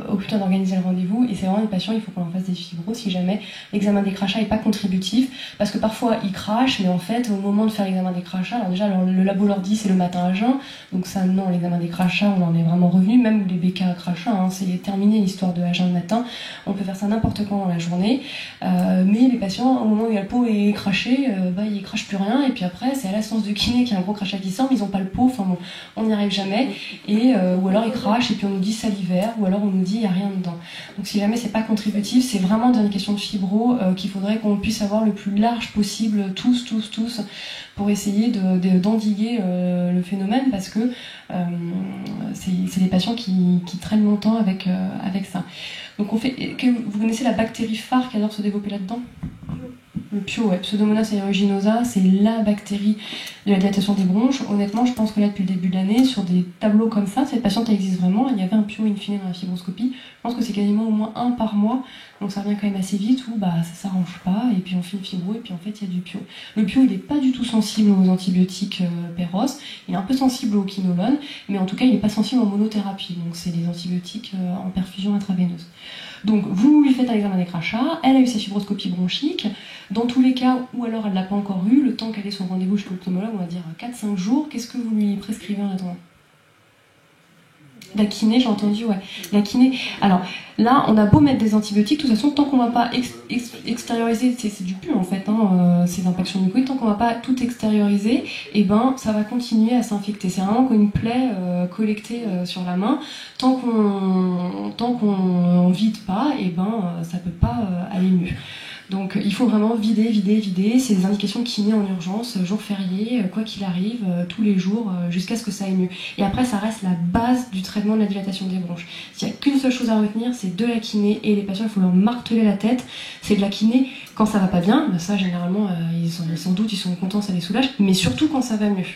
au plus tard d'organiser le rendez-vous, et c'est vraiment les patients, il faut qu'on en fasse des fibros si jamais l'examen des crachats n'est pas contributif, parce que parfois ils crachent, mais en fait au moment de faire l'examen des crachats, alors déjà le labo leur dit c'est le matin à jeun, donc ça non, l'examen des crachats on en est vraiment revenu, même les BK crachats, c'est terminé l'histoire de à jeun le matin, on peut faire ça n'importe quand dans la journée, mais les patients au moment où il y a le pot est craché, ils crachent plus rien, et puis après c'est à la séance de kiné qu'il y a un gros crachat qui sort, mais ils n'ont pas le pot, enfin bon, on n'y arrive jamais, et ou alors ils crachent et puis on nous dit salivaire, ou alors on nous dit il n'y a rien dedans. Donc si jamais c'est pas contributif, c'est vraiment une question de fibro qu'il faudrait qu'on puisse avoir le plus large possible, tous, pour essayer d'endiguer le phénomène, parce que c'est des patients qui traînent longtemps avec ça. Donc vous connaissez la bactérie phare qui adore se développer là-dedans? Le PIO, Pseudomonas aeruginosa, c'est la bactérie de la dilatation des bronches. Honnêtement, je pense que là, depuis le début de l'année, sur des tableaux comme ça, cette patiente existe vraiment. Il y avait un PIO in fine dans la fibroscopie. Je pense que c'est quasiment au moins 1 par mois. Donc ça revient quand même assez vite où ça s'arrange pas. Et puis on fait une fibro et puis en fait, il y a du PIO. Le PIO, il n'est pas du tout sensible aux antibiotiques Péros. Il est un peu sensible au quinolone. Mais en tout cas, il n'est pas sensible aux monothérapie. Donc c'est des antibiotiques en perfusion intraveineuse. Donc vous lui faites un examen des crachats, elle a eu sa fibroscopie bronchique, dans tous les cas où alors elle ne l'a pas encore eu, le temps qu'elle ait son rendez-vous chez l'ophtalmologue, on va dire 4-5 jours, qu'est-ce que vous lui prescrivez en attendant? La kiné, j'ai entendu, ouais. La kiné. Alors là, on a beau mettre des antibiotiques, de toute façon, tant qu'on ne va pas extérioriser, c'est du pu en fait, ces impactions mucoïdes, tant qu'on ne va pas tout extérioriser, ça va continuer à s'infecter. C'est vraiment comme une plaie collectée sur la main. Tant qu'on vide pas, ça peut pas aller mieux. Donc il faut vraiment vider. C'est des indications kiné en urgence, jour férié, quoi qu'il arrive, tous les jours, jusqu'à ce que ça aille mieux. Et après, ça reste la base du traitement de la dilatation des bronches. S'il n'y a qu'une seule chose à retenir, c'est de la kiné, et les patients, il faut leur marteler la tête. C'est de la kiné quand ça va pas bien, ça généralement, ils sont contents, ça les soulage, mais surtout quand ça va mieux.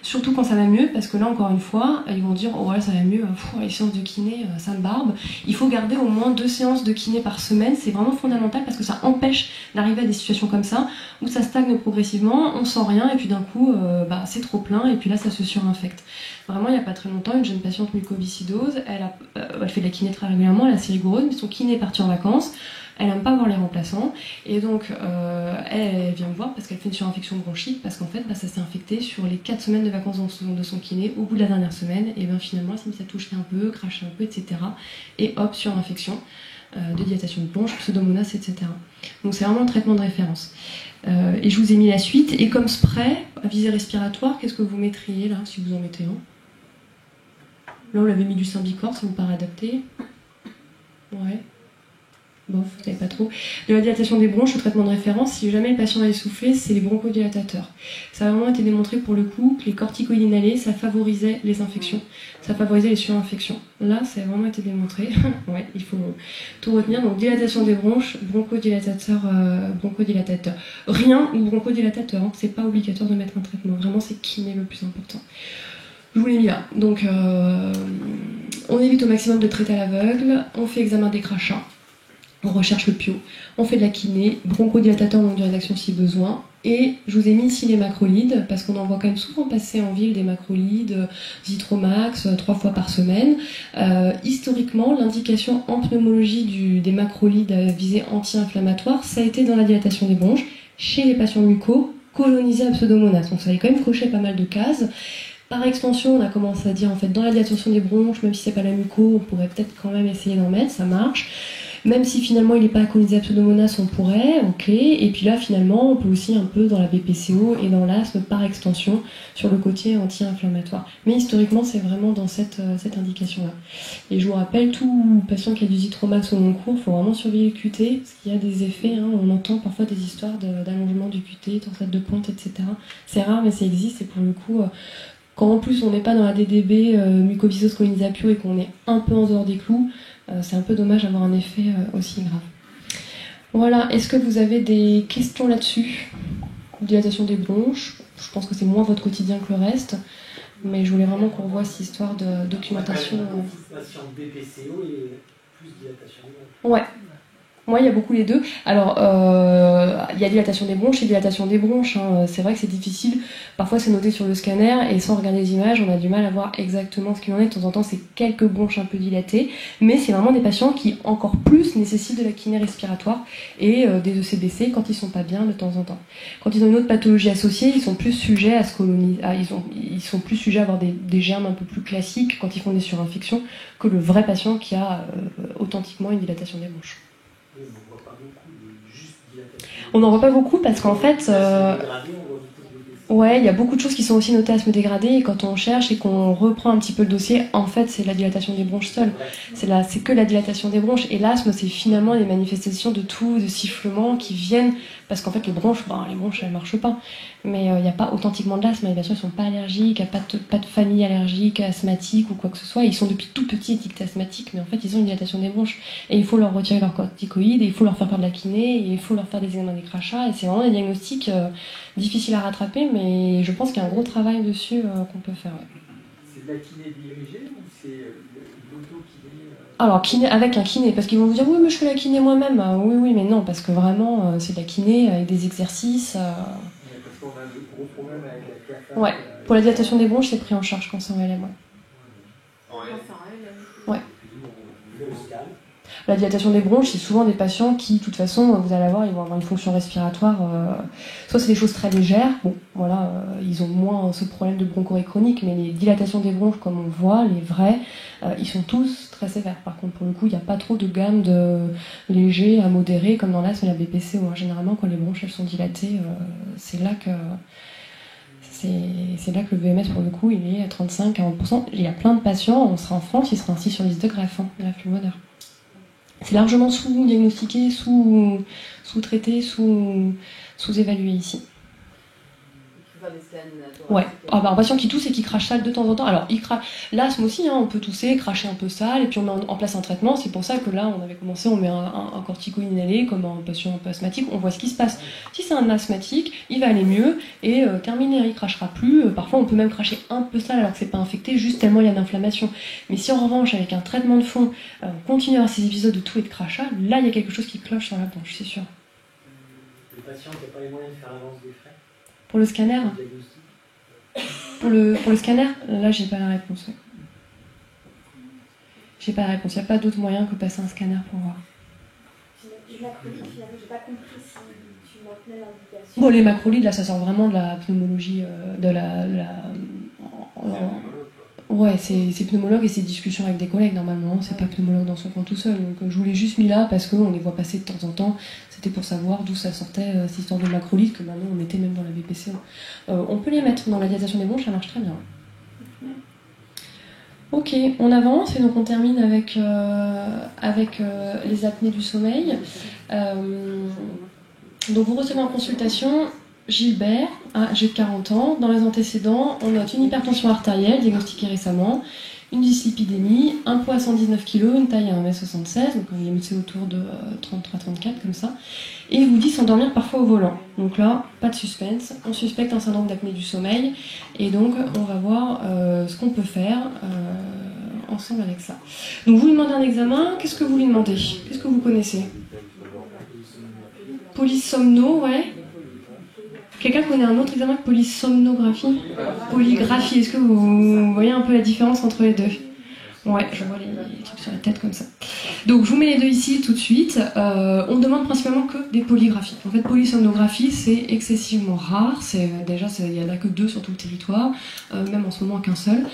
Surtout quand ça va mieux, parce que là, encore une fois, ils vont dire « Oh voilà, ça va mieux, les séances de kiné, ça me barbe ». Il faut garder au moins 2 séances de kiné par semaine, c'est vraiment fondamental, parce que ça empêche d'arriver à des situations comme ça, où ça stagne progressivement, on sent rien, et puis d'un coup, c'est trop plein, et puis là, ça se surinfecte. Vraiment, il n'y a pas très longtemps, une jeune patiente mucoviscidose, elle fait de la kiné très régulièrement, elle a assez rigoureuse, mais son kiné est parti en vacances. Elle n'aime pas voir les remplaçants. Et donc, elle vient me voir parce qu'elle fait une surinfection bronchique, parce qu'en fait, ça s'est infecté sur les 4 semaines de vacances de son kiné. Au bout de la dernière semaine, et bien finalement, elle s'est mise à toucher un peu, cracher un peu, etc. Et hop, surinfection de dilatation de bronche, pseudomonas, etc. Donc c'est vraiment le traitement de référence. Et je vous ai mis la suite. Et comme spray à visée respiratoire, qu'est-ce que vous mettriez là, si vous en mettez un? Là, on l'avait mis du Symbicort, ça vous paraît adapté? Ouais. Bon, vous savez pas trop. De la dilatation des bronches, le traitement de référence, si jamais le patient a essoufflé, c'est les bronchodilatateurs. Ça a vraiment été démontré pour le coup que les corticoïdes inhalés, ça favorisait les infections, ça favorisait les surinfections. Là, ça a vraiment été démontré. Ouais, il faut tout retenir. Donc, dilatation des bronches, bronchodilatateur. Rien ou bronchodilatateur, hein. C'est pas obligatoire de mettre un traitement. Vraiment, c'est kiné le plus important. Je vous l'ai mis là. Donc, on évite au maximum de traiter à l'aveugle, on fait examen des crachats, on recherche le PIO, on fait de la kiné, bronchodilatateur longue durée d'action si besoin, et je vous ai mis ici les macrolides, parce qu'on en voit quand même souvent passer en ville des macrolides, Zitromax, 3 fois par semaine. Historiquement, l'indication en pneumologie des macrolides à visée anti-inflammatoire, ça a été dans la dilatation des bronches, chez les patients mucos, colonisés à pseudomonas. Donc ça avait quand même coché pas mal de cases. Par extension, on a commencé à dire en fait dans la dilatation des bronches, même si c'est pas la muco, on pourrait peut-être quand même essayer d'en mettre, ça marche. Même si finalement il n'est pas colonisé à pseudomonas, on pourrait, ok. Et puis là finalement, on peut aussi un peu dans la BPCO et dans l'asthme par extension sur le côté anti-inflammatoire. Mais historiquement, c'est vraiment dans cette indication-là. Et je vous rappelle, tout patient qui a du Zitromax au long cours, il faut vraiment surveiller le QT, parce qu'il y a des effets, hein, on entend parfois des histoires d'allongement du QT, torsade de pointe, etc. C'est rare, mais ça existe, et pour le coup... Quand en plus on n'est pas dans la DDB mucoviscose colonisée à pio et qu'on est un peu en dehors des clous, c'est un peu dommage d'avoir un effet aussi grave. Voilà, est-ce que vous avez des questions là-dessus? Dilatation des bronches, je pense que c'est moins votre quotidien que le reste, mais je voulais vraiment qu'on revoie cette histoire de documentation. Patient BPCO et plus dilatation des bronches. Ouais. Moi, il y a beaucoup les deux. Alors, il y a dilatation des bronches et dilatation des bronches. Hein. C'est vrai que c'est difficile. Parfois, c'est noté sur le scanner et sans regarder les images, on a du mal à voir exactement ce qu'il en est. De temps en temps, c'est quelques bronches un peu dilatées. Mais c'est vraiment des patients qui, encore plus, nécessitent de la kiné respiratoire et des ECBC quand ils sont pas bien de temps en temps. Quand ils ont une autre pathologie associée, ils sont plus sujets à se coloniser. Ils sont plus sujets à avoir des germes un peu plus classiques quand ils font des surinfections que le vrai patient qui a authentiquement une dilatation des bronches. On n'en voit pas beaucoup parce qu'en fait, ouais, il y a beaucoup de choses qui sont aussi notées asthme dégradé et quand on cherche et qu'on reprend un petit peu le dossier, en fait, c'est la dilatation des bronches seule. C'est que la dilatation des bronches et l'asthme, c'est finalement les manifestations de toux, de sifflements qui viennent parce qu'en fait, les bronches, elles marchent pas. Mais il n'y a pas authentiquement de l'asthme. Les patients ne sont pas allergiques, il n'y a pas de famille allergique, asthmatique ou quoi que ce soit. Ils sont depuis tout petits étiquetés asthmatiques, mais en fait, ils ont une dilatation des bronches. Et il faut leur retirer leurs corticoïdes, et il faut leur faire de la kiné, et il faut leur faire des examens des crachats. Et c'est vraiment des diagnostics difficiles à rattraper, mais je pense qu'il y a un gros travail dessus qu'on peut faire. Ouais. C'est de la kiné dirigée ou c'est l'auto-kiné Alors, kiné, avec un kiné, parce qu'ils vont vous dire « Oui, mais je fais la kiné moi-même. » Oui, mais non, parce que vraiment, c'est de la kiné avec des exercices... Parce qu'on a de gros problèmes avec la CAFA. Ouais, pour la dilatation des bronches, c'est pris en charge quand c'est en LM. Ouais. La dilatation des bronches, c'est souvent des patients qui, de toute façon, vous allez voir, ils vont avoir une fonction respiratoire. Soit c'est des choses très légères, bon, voilà, ils ont moins ce problème de bronchorrhée chronique, mais les dilatations des bronches, comme on voit, les vrais, ils sont tous très sévères. Par contre, pour le coup, il n'y a pas trop de gamme de légers à modérés, comme dans l'asthme et la BPCO. Généralement, quand les bronches elles sont dilatées, c'est là que le VMS, pour le coup, il est à 35-40%. Il y a plein de patients, on sera en France, ils seraient ainsi sur liste de greffe, hein, greffe pulmonaire. C'est largement sous-diagnostiqué, sous-traité, sous-évalué ici. Ouais, un patient qui tousse et qui crache sale de temps en temps. Alors, l'asthme aussi, hein, on peut tousser, cracher un peu sale, et puis on met en place un traitement. C'est pour ça que là, on avait commencé, on met un corticoïde inhalé, comme un patient un peu asthmatique, on voit ce qui se passe. Si c'est un asthmatique, il va aller mieux, et terminé, il crachera plus. Parfois, on peut même cracher un peu sale alors que c'est pas infecté, juste tellement il y a d'inflammation. Mais si en revanche, avec un traitement de fond, on continue à avoir ces épisodes de toux et de crachat, là, il y a quelque chose qui cloche sur la bronche, c'est sûr. Le patient n'a pas les moyens de faire l'avance des frais. Pour le scanner pour le scanner, là j'ai pas la réponse. Ouais. J'ai pas la réponse. Il n'y a pas d'autre moyen que passer un scanner pour voir. Du macrolide, finalement, j'ai pas compris si tu maintenais l'indication. Bon, les macrolides, là, ça sort vraiment de la pneumologie, ouais, c'est pneumologue et c'est discussion avec des collègues normalement, c'est pas pneumologue dans son coin tout seul. Donc je vous l'ai juste mis là parce qu'on les voit passer de temps en temps. C'était pour savoir d'où ça sortait cette histoire de macrolide que maintenant on mettait même dans la BPCO. On peut les mettre dans la dilatation des bronches, ça marche très bien. Ok, on avance et donc on termine avec les apnées du sommeil. Donc vous recevez en consultation Gilbert, âgé de 40 ans. Dans les antécédents, on note une hypertension artérielle diagnostiquée récemment, une dyslipidémie, un poids à 119 kg, une taille à 1m76, donc on est autour de 33-34 comme ça, et il vous dit s'endormir parfois au volant. Donc là, pas de suspense, on suspecte un syndrome d'apnée du sommeil, et donc on va voir ce qu'on peut faire ensemble avec ça. Donc vous lui demandez un examen, qu'est-ce que vous lui demandez? Qu'est-ce que vous connaissez? Polysomno, ouais. Quelqu'un connaît un autre examen que polysomnographie? Polygraphie, est-ce que vous voyez un peu la différence entre les deux? Ouais, je vois les trucs sur la tête comme ça. Donc je vous mets les deux ici tout de suite. On demande principalement que des polygraphies. En fait, polysomnographie, c'est excessivement rare. Déjà, il n'y en a que 2 sur tout le territoire, même en ce moment qu'un seul.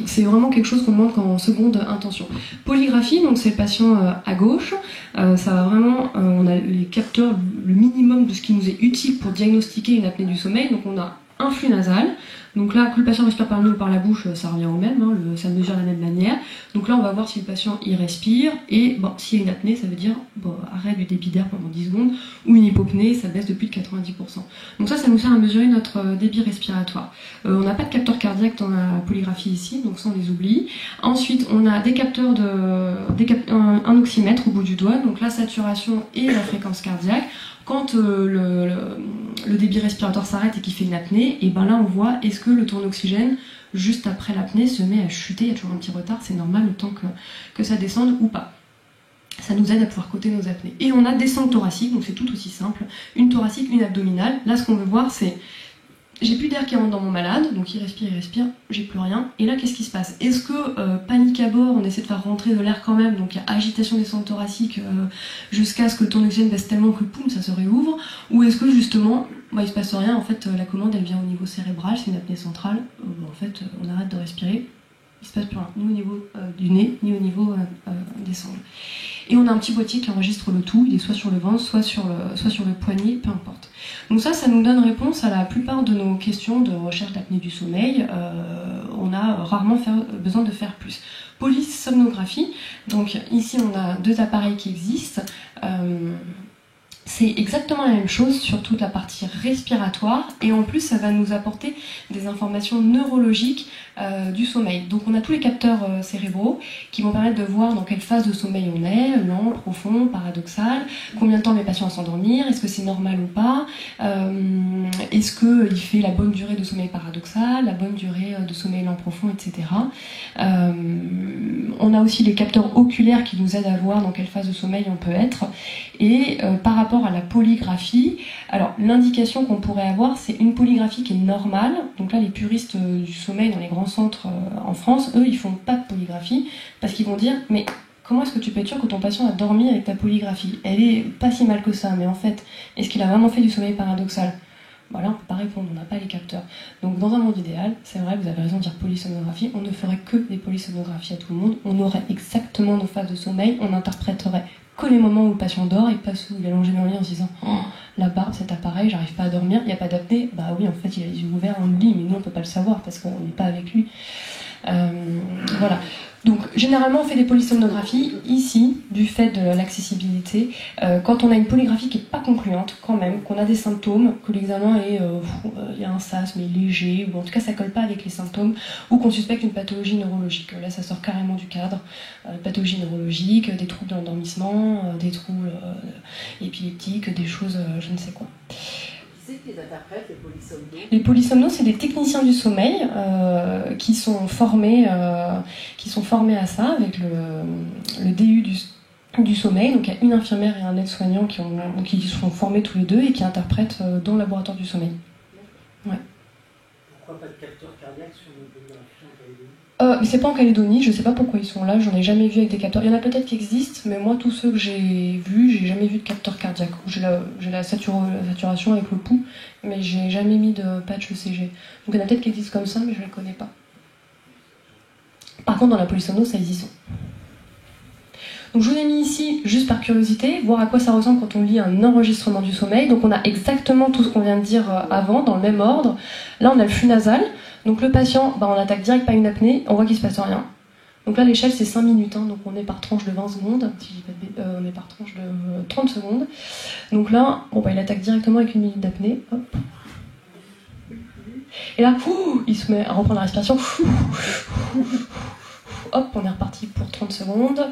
C'est vraiment quelque chose qu'on demande qu'en seconde intention. Polygraphie, donc c'est le patient à gauche. Ça va vraiment, on a les capteurs, le minimum de ce qui nous est utile pour diagnostiquer une apnée du sommeil. Donc on a un flux nasal. Donc là, que le patient respire par le nez ou par la bouche, ça revient au même, hein, ça mesure de la même manière. Donc là, on va voir si le patient y respire, et bon, s'il y a une apnée, ça veut dire arrêt du débit d'air pendant 10 secondes, ou une hypopnée, ça baisse de plus de 90%. Donc ça nous sert à mesurer notre débit respiratoire. On n'a pas de capteur cardiaque dans la polygraphie ici, donc ça on les oublie. Ensuite, on a des capteurs un oxymètre au bout du doigt, donc la saturation et la fréquence cardiaque. Quand le débit respiratoire s'arrête et qu'il fait une apnée, et ben là on voit est-ce que le taux d'oxygène juste après l'apnée se met à chuter, il y a toujours un petit retard, c'est normal le temps que ça descende ou pas. Ça nous aide à pouvoir coter nos apnées. Et on a des sangles thoraciques, donc c'est tout aussi simple, une thoracique, une abdominale. Là ce qu'on veut voir c'est j'ai plus d'air qui rentre dans mon malade, donc il respire, j'ai plus rien. Et là, qu'est-ce qui se passe? Est-ce que panique à bord, on essaie de faire rentrer de l'air quand même, donc il y a agitation des sangles thoraciques jusqu'à ce que le ton d'oxygène baisse tellement que poum, ça se réouvre? Ou est-ce que justement, il se passe rien, en fait la commande elle vient au niveau cérébral, c'est une apnée centrale, en fait on arrête de respirer, il se passe plus rien, ni au niveau du nez, ni au niveau des sangles. Et on a un petit boîtier qui enregistre le tout, il est soit sur le ventre, soit sur le poignet, peu importe. Donc ça nous donne réponse à la plupart de nos questions de recherche d'apnée du sommeil. On a rarement besoin de faire plus. Polysomnographie, donc ici on a 2 appareils qui existent. C'est exactement la même chose sur toute la partie respiratoire et en plus ça va nous apporter des informations neurologiques du sommeil. Donc on a tous les capteurs cérébraux qui vont permettre de voir dans quelle phase de sommeil on est, lent, profond, paradoxal, combien de temps met le patient à s'endormir, est-ce que c'est normal ou pas, est-ce qu'il fait la bonne durée de sommeil paradoxal, la bonne durée de sommeil lent profond, etc. On a aussi les capteurs oculaires qui nous aident à voir dans quelle phase de sommeil on peut être. Et par rapport à la polygraphie, alors l'indication qu'on pourrait avoir, c'est une polygraphie qui est normale. Donc là, les puristes du sommeil dans les grands centres en France, eux, ils font pas de polygraphie parce qu'ils vont dire « mais comment est-ce que tu peux être sûr que ton patient a dormi avec ta polygraphie? Elle est pas si mal que ça, mais en fait, est-ce qu'il a vraiment fait du sommeil paradoxal ?» Voilà, on ne peut pas répondre, on n'a pas les capteurs. Donc dans un monde idéal, c'est vrai, vous avez raison de dire polysomnographie, on ne ferait que des polysomnographies à tout le monde, on aurait exactement nos phases de sommeil, on interpréterait que les moments où le patient dort et pas ceux où il est allongé dans le lit en se disant « oh, là-bas, cet appareil, j'arrive pas à dormir, il n'y a pas d'apnée ». Bah oui, en fait, il a les yeux ouverts dans le lit, mais nous, on ne peut pas le savoir parce qu'on n'est pas avec lui. Voilà. Donc généralement on fait des polysomnographies ici du fait de l'accessibilité quand on a une polygraphie qui n'est pas concluante quand même, qu'on a des symptômes, que l'examen est il y a un SAS mais léger, ou en tout cas ça colle pas avec les symptômes, ou qu'on suspecte une pathologie neurologique. Là ça sort carrément du cadre, pathologie neurologique, des troubles d'endormissement, des troubles épileptiques, des choses je ne sais quoi. Qui les interprètent, les polysomnos? Les polysomnos, c'est des techniciens du sommeil qui sont formés à ça avec le DU du sommeil. Donc il y a une infirmière et un aide-soignant qui sont formés tous les deux et qui interprètent dans le laboratoire du sommeil. Ouais. pourquoi pas de capteurs cardiaques sur le pays en Calédonie? Mais c'est pas en Calédonie, je sais pas pourquoi ils sont là, j'en ai jamais vu avec des capteurs. Il y en a peut-être qui existent, mais moi, tous ceux que j'ai vus, j'ai jamais vu de capteur cardiaque. J'ai la saturation avec le pouls, mais j'ai jamais mis de patch ECG. Donc il y en a peut-être qui existent comme ça, mais je les connais pas. Par contre, dans la police sono, ça existe. Donc je vous ai mis ici, juste par curiosité, voir à quoi ça ressemble quand on lit un enregistrement du sommeil. Donc on a exactement tout ce qu'on vient de dire avant, dans le même ordre. Là, on a le flux nasal. Donc le patient, on attaque direct par une apnée, on voit qu'il ne se passe rien. Donc là, l'échelle, c'est 5 minutes, hein, donc on est par tranche de 20 secondes, si je dis pas de on est par tranche de 30 secondes. Donc là, il attaque directement avec 1 minute d'apnée. Hop. Et là, il se met à reprendre la respiration. Hop, on est reparti pour 30 secondes.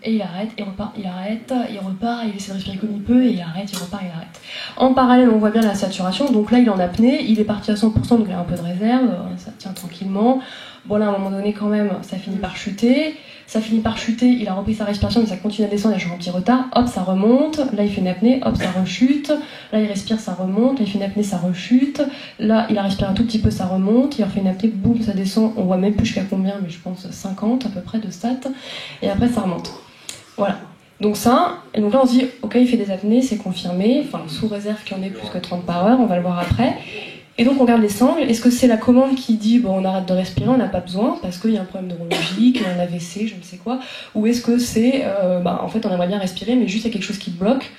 Et il arrête, il repart, il arrête, il repart, il essaie de respirer comme il peut, et il arrête, il repart, il arrête. En parallèle, on voit bien la saturation, donc là il est en apnée, il est parti à 100%, donc il a un peu de réserve, ça tient tranquillement. Bon là, à un moment donné quand même, ça finit par chuter, il a repris sa respiration, mais ça continue à descendre, il a un petit retard, hop, ça remonte, là il fait une apnée, hop, ça rechute, là il respire, ça remonte, là il fait une apnée, ça rechute, là il a respiré un tout petit peu, ça remonte, il refait une apnée, boum, ça descend, on voit même plus jusqu'à combien, mais je pense 50 à peu près de stats, et après ça remonte. Voilà. Donc ça, et donc là on se dit, ok, il fait des apnées, c'est confirmé, enfin sous réserve qu'il y en ait plus que 30 par heure, on va le voir après. Et donc on regarde les sangles, est-ce que c'est la commande qui dit, on arrête de respirer, on n'a pas besoin, parce qu'il y a un problème neurologique, un AVC, je ne sais quoi, ou est-ce que c'est, en fait on aimerait bien respirer, mais juste il y a quelque chose qui bloque,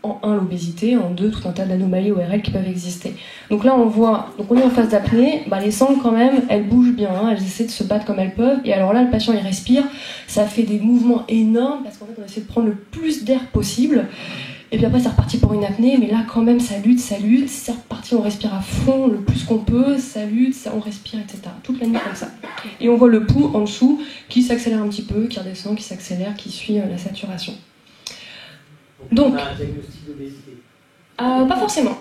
en 1 l'obésité, en 2 tout un tas d'anomalies ORL qui peuvent exister. Donc là on voit, donc on est en phase d'apnée, les sangles quand même, elles bougent bien, hein, elles essaient de se battre comme elles peuvent, et alors là le patient il respire, ça fait des mouvements énormes, parce qu'en fait on essaie de prendre le plus d'air possible, et puis après c'est reparti pour une apnée, mais là quand même ça lutte, c'est reparti, on respire à fond le plus qu'on peut, ça lutte, on respire, etc. Toute la nuit comme ça. Et on voit le pouls en dessous qui s'accélère un petit peu, qui redescend, qui s'accélère, qui suit la saturation. Donc, on a un diagnostic d'obésité. Pas forcément.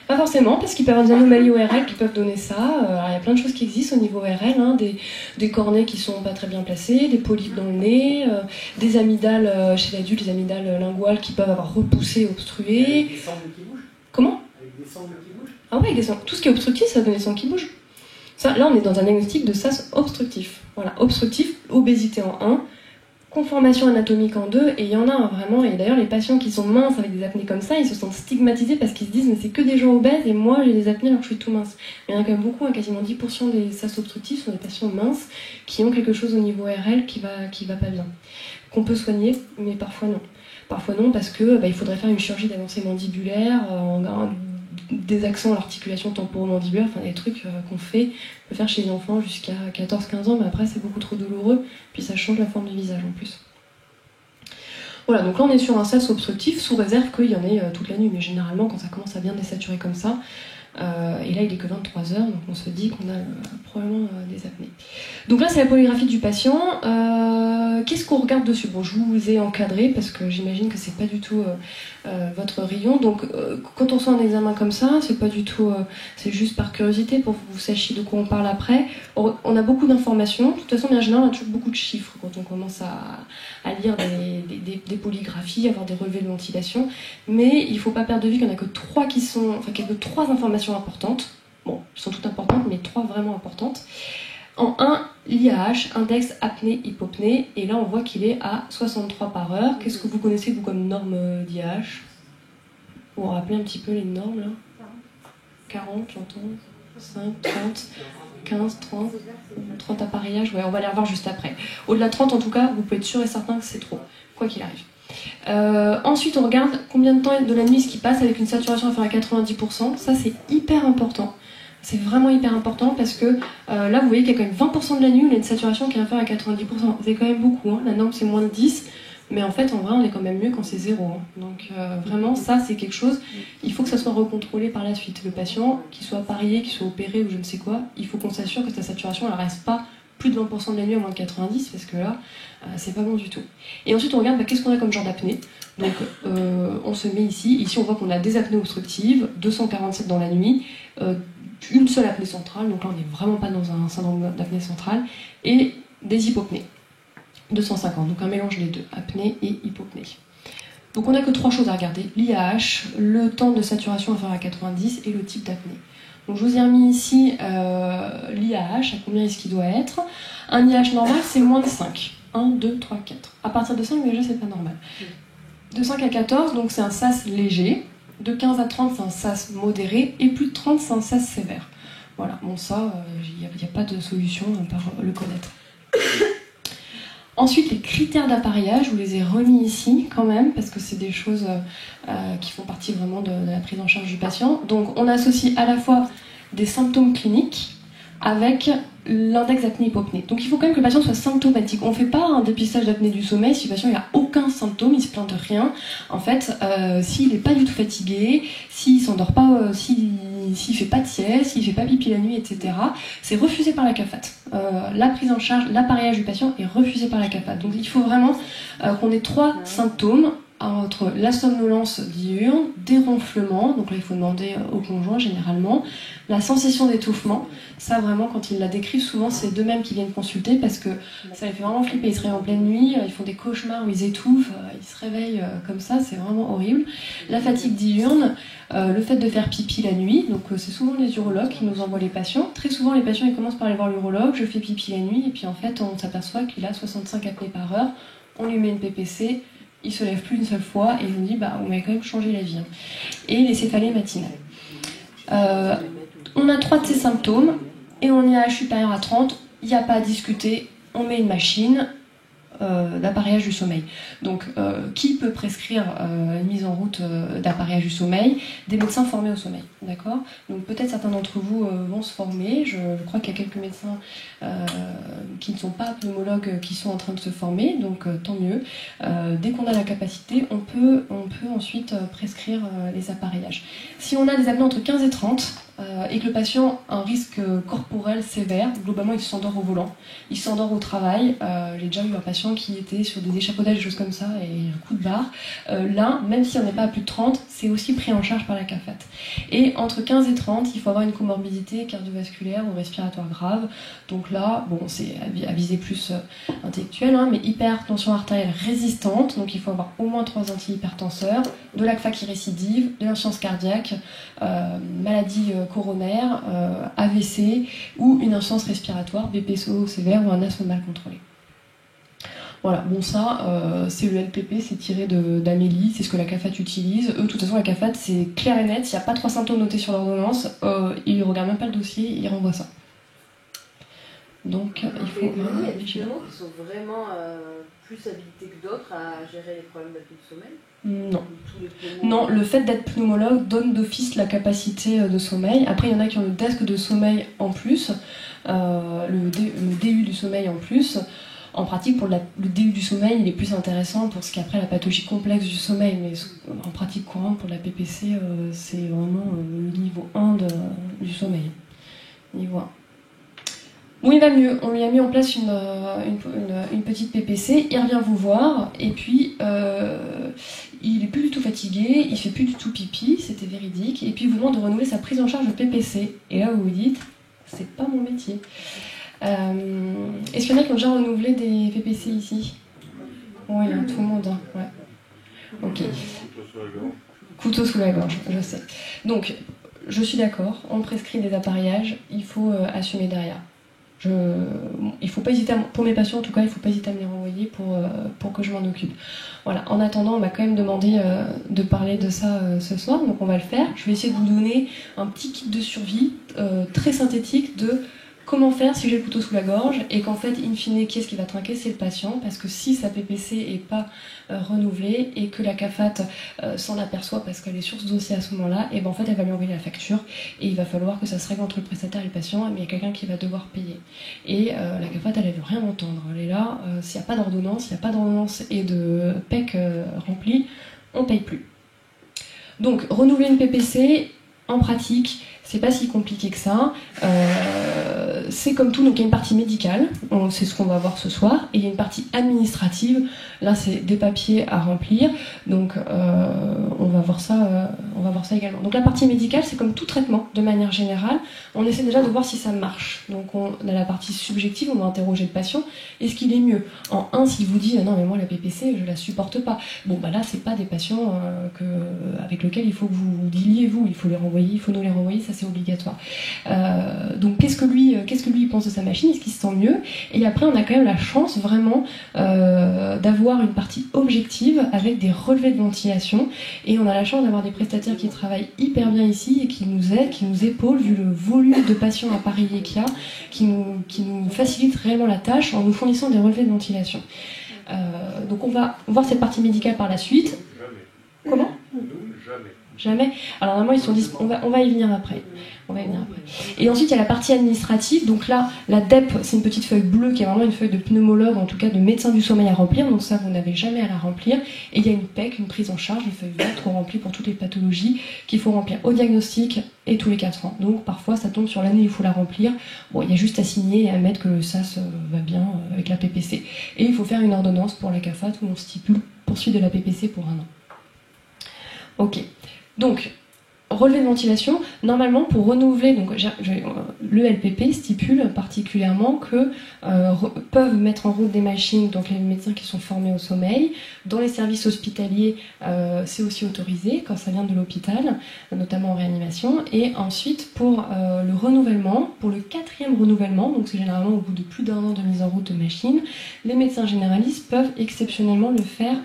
Pas forcément, parce qu'il peut y avoir des anomalies ORL qui peuvent donner ça. Alors, il y a plein de choses qui existent au niveau ORL, hein, des cornets qui sont pas très bien placés, des polypes dans le nez, des amygdales chez l'adulte, des amygdales linguales qui peuvent avoir repoussé, obstrué. Avec des sangles qui bougent. Comment ? Avec des sangles qui bougent. Ah ouais, avec des sangles. Tout ce qui est obstructif, ça donne des sangles qui bougent. Ça, là, on est dans un diagnostic de SAS obstructif. Voilà, obstructif, obésité en 1. Conformation anatomique en 2, et il y en a vraiment, et d'ailleurs les patients qui sont minces avec des apnées comme ça, ils se sentent stigmatisés parce qu'ils se disent mais c'est que des gens obèses et moi j'ai des apnées alors que je suis tout mince. Mais il y en a quand même beaucoup, quasiment 10% des SAS obstructifs sont des patients minces qui ont quelque chose au niveau RL qui va pas bien. Qu'on peut soigner, mais parfois non. Parfois non parce que il faudrait faire une chirurgie d'avancée mandibulaire, des accents à l'articulation temporomandibulaire, enfin des trucs qu'on peut faire chez les enfants jusqu'à 14-15 ans, mais après c'est beaucoup trop douloureux, puis ça change la forme du visage en plus. Voilà, donc là on est sur un SAS obstructif, sous réserve qu'il y en ait toute la nuit, mais généralement quand ça commence à bien désaturer comme ça, et là il est que 23 heures, donc on se dit qu'on a probablement des apnées. Donc là c'est la polygraphie du patient. Qu'est-ce qu'on regarde dessus ? Bon, je vous ai encadré parce que j'imagine que c'est pas du tout votre rayon. Donc quand on sort un examen comme ça, c'est pas du tout, c'est juste par curiosité pour que vous sachiez de quoi on parle après. On a beaucoup d'informations. De toute façon, en général, on a toujours beaucoup de chiffres quand on commence à lire des polygraphies, avoir des relevés de ventilation. Mais il faut pas perdre de vue qu'il n'y en a que 3 qu'il y a que 3 informations importantes. Bon, elles sont toutes importantes, mais 3 vraiment importantes. En 1, l'IAH, index apnée hypopnée, et là on voit qu'il est à 63 par heure. Qu'est-ce que vous connaissez vous comme norme d'IAH ? Vous vous rappelez un petit peu les normes là ? 40, j'entends, 5, 30, 15, 30 appareillages, ouais, on va les revoir juste après. Au-delà de 30 en tout cas, vous pouvez être sûr et certain que c'est trop, quoi qu'il arrive. Ensuite on regarde combien de temps de la nuit ce qui passe avec une saturation inférieure à 90%, ça c'est hyper important. C'est vraiment hyper important parce que là, vous voyez qu'il y a quand même 20% de la nuit où il y a une saturation qui est inférieure à 90%. C'est quand même beaucoup, hein. La norme c'est moins de 10, mais en fait, en vrai, on est quand même mieux quand c'est 0. Hein. Donc vraiment, ça c'est quelque chose, il faut que ça soit recontrôlé par la suite. Le patient, qu'il soit parié, qu'il soit opéré ou je ne sais quoi, il faut qu'on s'assure que sa saturation, elle ne reste pas plus de 20% de la nuit à moins de 90, parce que là, c'est pas bon du tout. Et ensuite, on regarde qu'est-ce qu'on a comme genre d'apnée. Donc, on se met ici. Ici, on voit qu'on a des apnées obstructives, 247 dans la nuit, une seule apnée centrale, donc là on n'est vraiment pas dans un syndrome d'apnée centrale, et des hypopnées, 250, donc un mélange des deux, apnée et hypopnée. Donc on n'a que 3 choses à regarder, l'IAH, le temps de saturation inférieur à 90 et le type d'apnée. Donc je vous ai remis ici l'IAH, à combien est-ce qu'il doit être. Un IAH normal, c'est moins de 5. 1, 2, 3, 4. À partir de 5, déjà, c'est pas normal. De 5 à 14, donc c'est un SAS léger. De 15 à 30, c'est un SAS modéré. Et plus de 30, c'est un SAS sévère. Voilà, bon ça, il n'y a pas de solution à part le connaître. Ensuite, les critères d'appareillage, je vous les ai remis ici quand même, parce que c'est des choses qui font partie vraiment de la prise en charge du patient. Donc on associe à la fois des symptômes cliniques avec l'index d'apnée-hypopnée. Donc il faut quand même que le patient soit symptomatique. On ne fait pas un dépistage d'apnée du sommeil si le patient n'a aucun symptôme, il ne se plaint de rien. En fait, s'il n'est pas du tout fatigué, s'il ne s'endort pas, s'il ne fait pas de sieste, s'il ne fait pas pipi la nuit, etc., c'est refusé par la CAFAT. La prise en charge, l'appareillage du patient est refusé par la CAFAT. Donc il faut vraiment qu'on ait 3 symptômes entre la somnolence diurne, des ronflements, donc là il faut demander au conjoint généralement, la sensation d'étouffement, ça vraiment quand ils la décrivent souvent c'est d'eux-mêmes qui viennent consulter parce que ça les fait vraiment flipper, ils se réveillent en pleine nuit, ils font des cauchemars où ils étouffent, ils se réveillent comme ça, c'est vraiment horrible. La fatigue diurne, le fait de faire pipi la nuit, donc c'est souvent les urologues qui nous envoient les patients, très souvent les patients ils commencent par aller voir l'urologue, je fais pipi la nuit et puis en fait on s'aperçoit qu'il a 65 apnées par heure, on lui met une PPC, il se lève plus une seule fois et je me dis bah on m'a quand même changé la vie. Et les céphalées matinales. On a 3 de ces symptômes et on est à H supérieur à 30, il n'y a pas à discuter, on met une machine d'appareillage du sommeil. Donc qui peut prescrire une mise en route d'appareillage du sommeil? Des médecins formés au sommeil, d'accord? Donc peut-être certains d'entre vous vont se former, je crois qu'il y a quelques médecins qui ne sont pas pneumologues qui sont en train de se former, donc tant mieux. Dès qu'on a la capacité, on peut ensuite prescrire les appareillages. Si on a des apnées entre 15 et 30, et que le patient a un risque corporel sévère, globalement il s'endort au volant, il s'endort au travail, j'ai déjà eu un patient qui était sur des échafaudages, des choses comme ça, et un coup de barre, là, même si on n'est pas à plus de 30, c'est aussi pris en charge par la CAFAT. Et entre 15 et 30, il faut avoir une comorbidité cardiovasculaire ou respiratoire grave, donc là, bon, c'est à viser plus intellectuel, hein, mais hypertension artérielle résistante, donc il faut avoir au moins 3 antihypertenseurs, de l'ACFA qui récidive, de l'insuffisance cardiaque, maladie coronaire, AVC ou une insuffisance respiratoire, BPCO sévère ou un asthme mal contrôlé. Voilà, bon ça, c'est le LPP, c'est tiré d'Amélie, c'est ce que la CAFAT utilise. Eux, de toute façon, la CAFAT, c'est clair et net, s'il n'y a pas 3 symptômes notés sur l'ordonnance, ils ne regardent même pas le dossier, ils renvoient ça. Donc, il faut... Il y a des pneumos qui sont vraiment plus habilités que d'autres à gérer les problèmes d'apnée du sommeil? Non. Non, le fait d'être pneumologue donne d'office la capacité de sommeil. Après, il y en a qui ont le desk de sommeil en plus, le DU du sommeil en plus. En pratique, pour le DU du sommeil, il est plus intéressant pour ce qui est après la pathologie complexe du sommeil. Mais en pratique courante, pour la PPC, c'est vraiment le niveau 1 du sommeil. Niveau 1. Bon, il va mieux. On lui a mis en place une petite PPC. Il revient vous voir. Et puis, il est plus du tout fatigué. Il fait plus du tout pipi. C'était véridique. Et puis, il vous demande de renouveler sa prise en charge de PPC. Et là, vous vous dites, c'est pas mon métier. Est-ce qu'il y en a qui ont déjà renouvelé des PPC ici? Oui, tout le monde. Hein. Ouais. Ok. Couteau sous la gorge, je sais. Donc, je suis d'accord. On prescrit des appareillages. Il faut assumer derrière. Il faut pas hésiter, pour mes patients en tout cas, il ne faut pas hésiter à me les renvoyer pour que je m'en occupe. Voilà. En attendant, on m'a quand même demandé de parler de ça ce soir, donc on va le faire. Je vais essayer de vous donner un petit kit de survie très synthétique de comment faire si j'ai le couteau sous la gorge et qu'en fait, in fine, qui est-ce qui va trinquer? C'est le patient, parce que si sa PPC n'est pas renouvelée et que la CAFAT s'en aperçoit parce qu'elle est sur ce dossier à ce moment-là, et ben en fait, elle va lui envoyer la facture et il va falloir que ça se règle entre le prestataire et le patient, mais il y a quelqu'un qui va devoir payer. Et la CAFAT, elle ne veut rien entendre. Elle est là, s'il n'y a pas d'ordonnance, et de PEC rempli, on ne paye plus. Donc, renouveler une PPC, en pratique, c'est pas si compliqué que ça. c'est comme tout, donc il y a une partie médicale, c'est ce qu'on va voir ce soir, et il y a une partie administrative, là c'est des papiers à remplir, donc on va voir ça également. Donc la partie médicale, c'est comme tout traitement, de manière générale, on essaie déjà de voir si ça marche. Donc on a la partie subjective, on va interroger le patient, est-ce qu'il est mieux? En 1, s'il vous dit, non mais moi la PPC, je la supporte pas, bon bah là c'est pas des patients avec lesquels il faut que vous dealiez vous, il faut nous les renvoyer, ça c'est obligatoire. Donc qu'est-ce que lui pense de sa machine, est-ce qu'il se sent mieux? Et après on a quand même la chance vraiment d'avoir une partie objective avec des relevés de ventilation, et on a la chance d'avoir des prestataires qui travaillent hyper bien ici et qui nous aident, qui nous épaulent vu le volume de patients appareillés qu'il y a, qui nous facilitent réellement la tâche en nous fournissant des relevés de ventilation. Donc on va voir cette partie médicale par la suite. Jamais. Comment? Nous, jamais. Jamais. Alors normalement ils sont on va y venir après. Et ensuite il y a la partie administrative. Donc là, la DEP, c'est une petite feuille bleue qui est vraiment une feuille de pneumologue, en tout cas de médecin du sommeil à remplir. Donc ça, vous n'avez jamais à la remplir. Et il y a une PEC, une prise en charge, une feuille verte qu'on remplit pour toutes les pathologies qu'il faut remplir au diagnostic et tous les 4 ans. Donc parfois ça tombe sur l'année, il faut la remplir. Bon, il y a juste à signer et à mettre que le SAS va bien avec la PPC. Et il faut faire une ordonnance pour la CAFAT où on stipule poursuite de la PPC pour 1 an. Ok. Donc, relevé de ventilation, normalement pour renouveler, donc, le LPP stipule particulièrement que peuvent mettre en route des machines, donc les médecins qui sont formés au sommeil. Dans les services hospitaliers, c'est aussi autorisé quand ça vient de l'hôpital, notamment en réanimation. Et ensuite pour le renouvellement, pour le 4e renouvellement, donc c'est généralement au bout de plus d'1 an de mise en route de machine, les médecins généralistes peuvent exceptionnellement le faire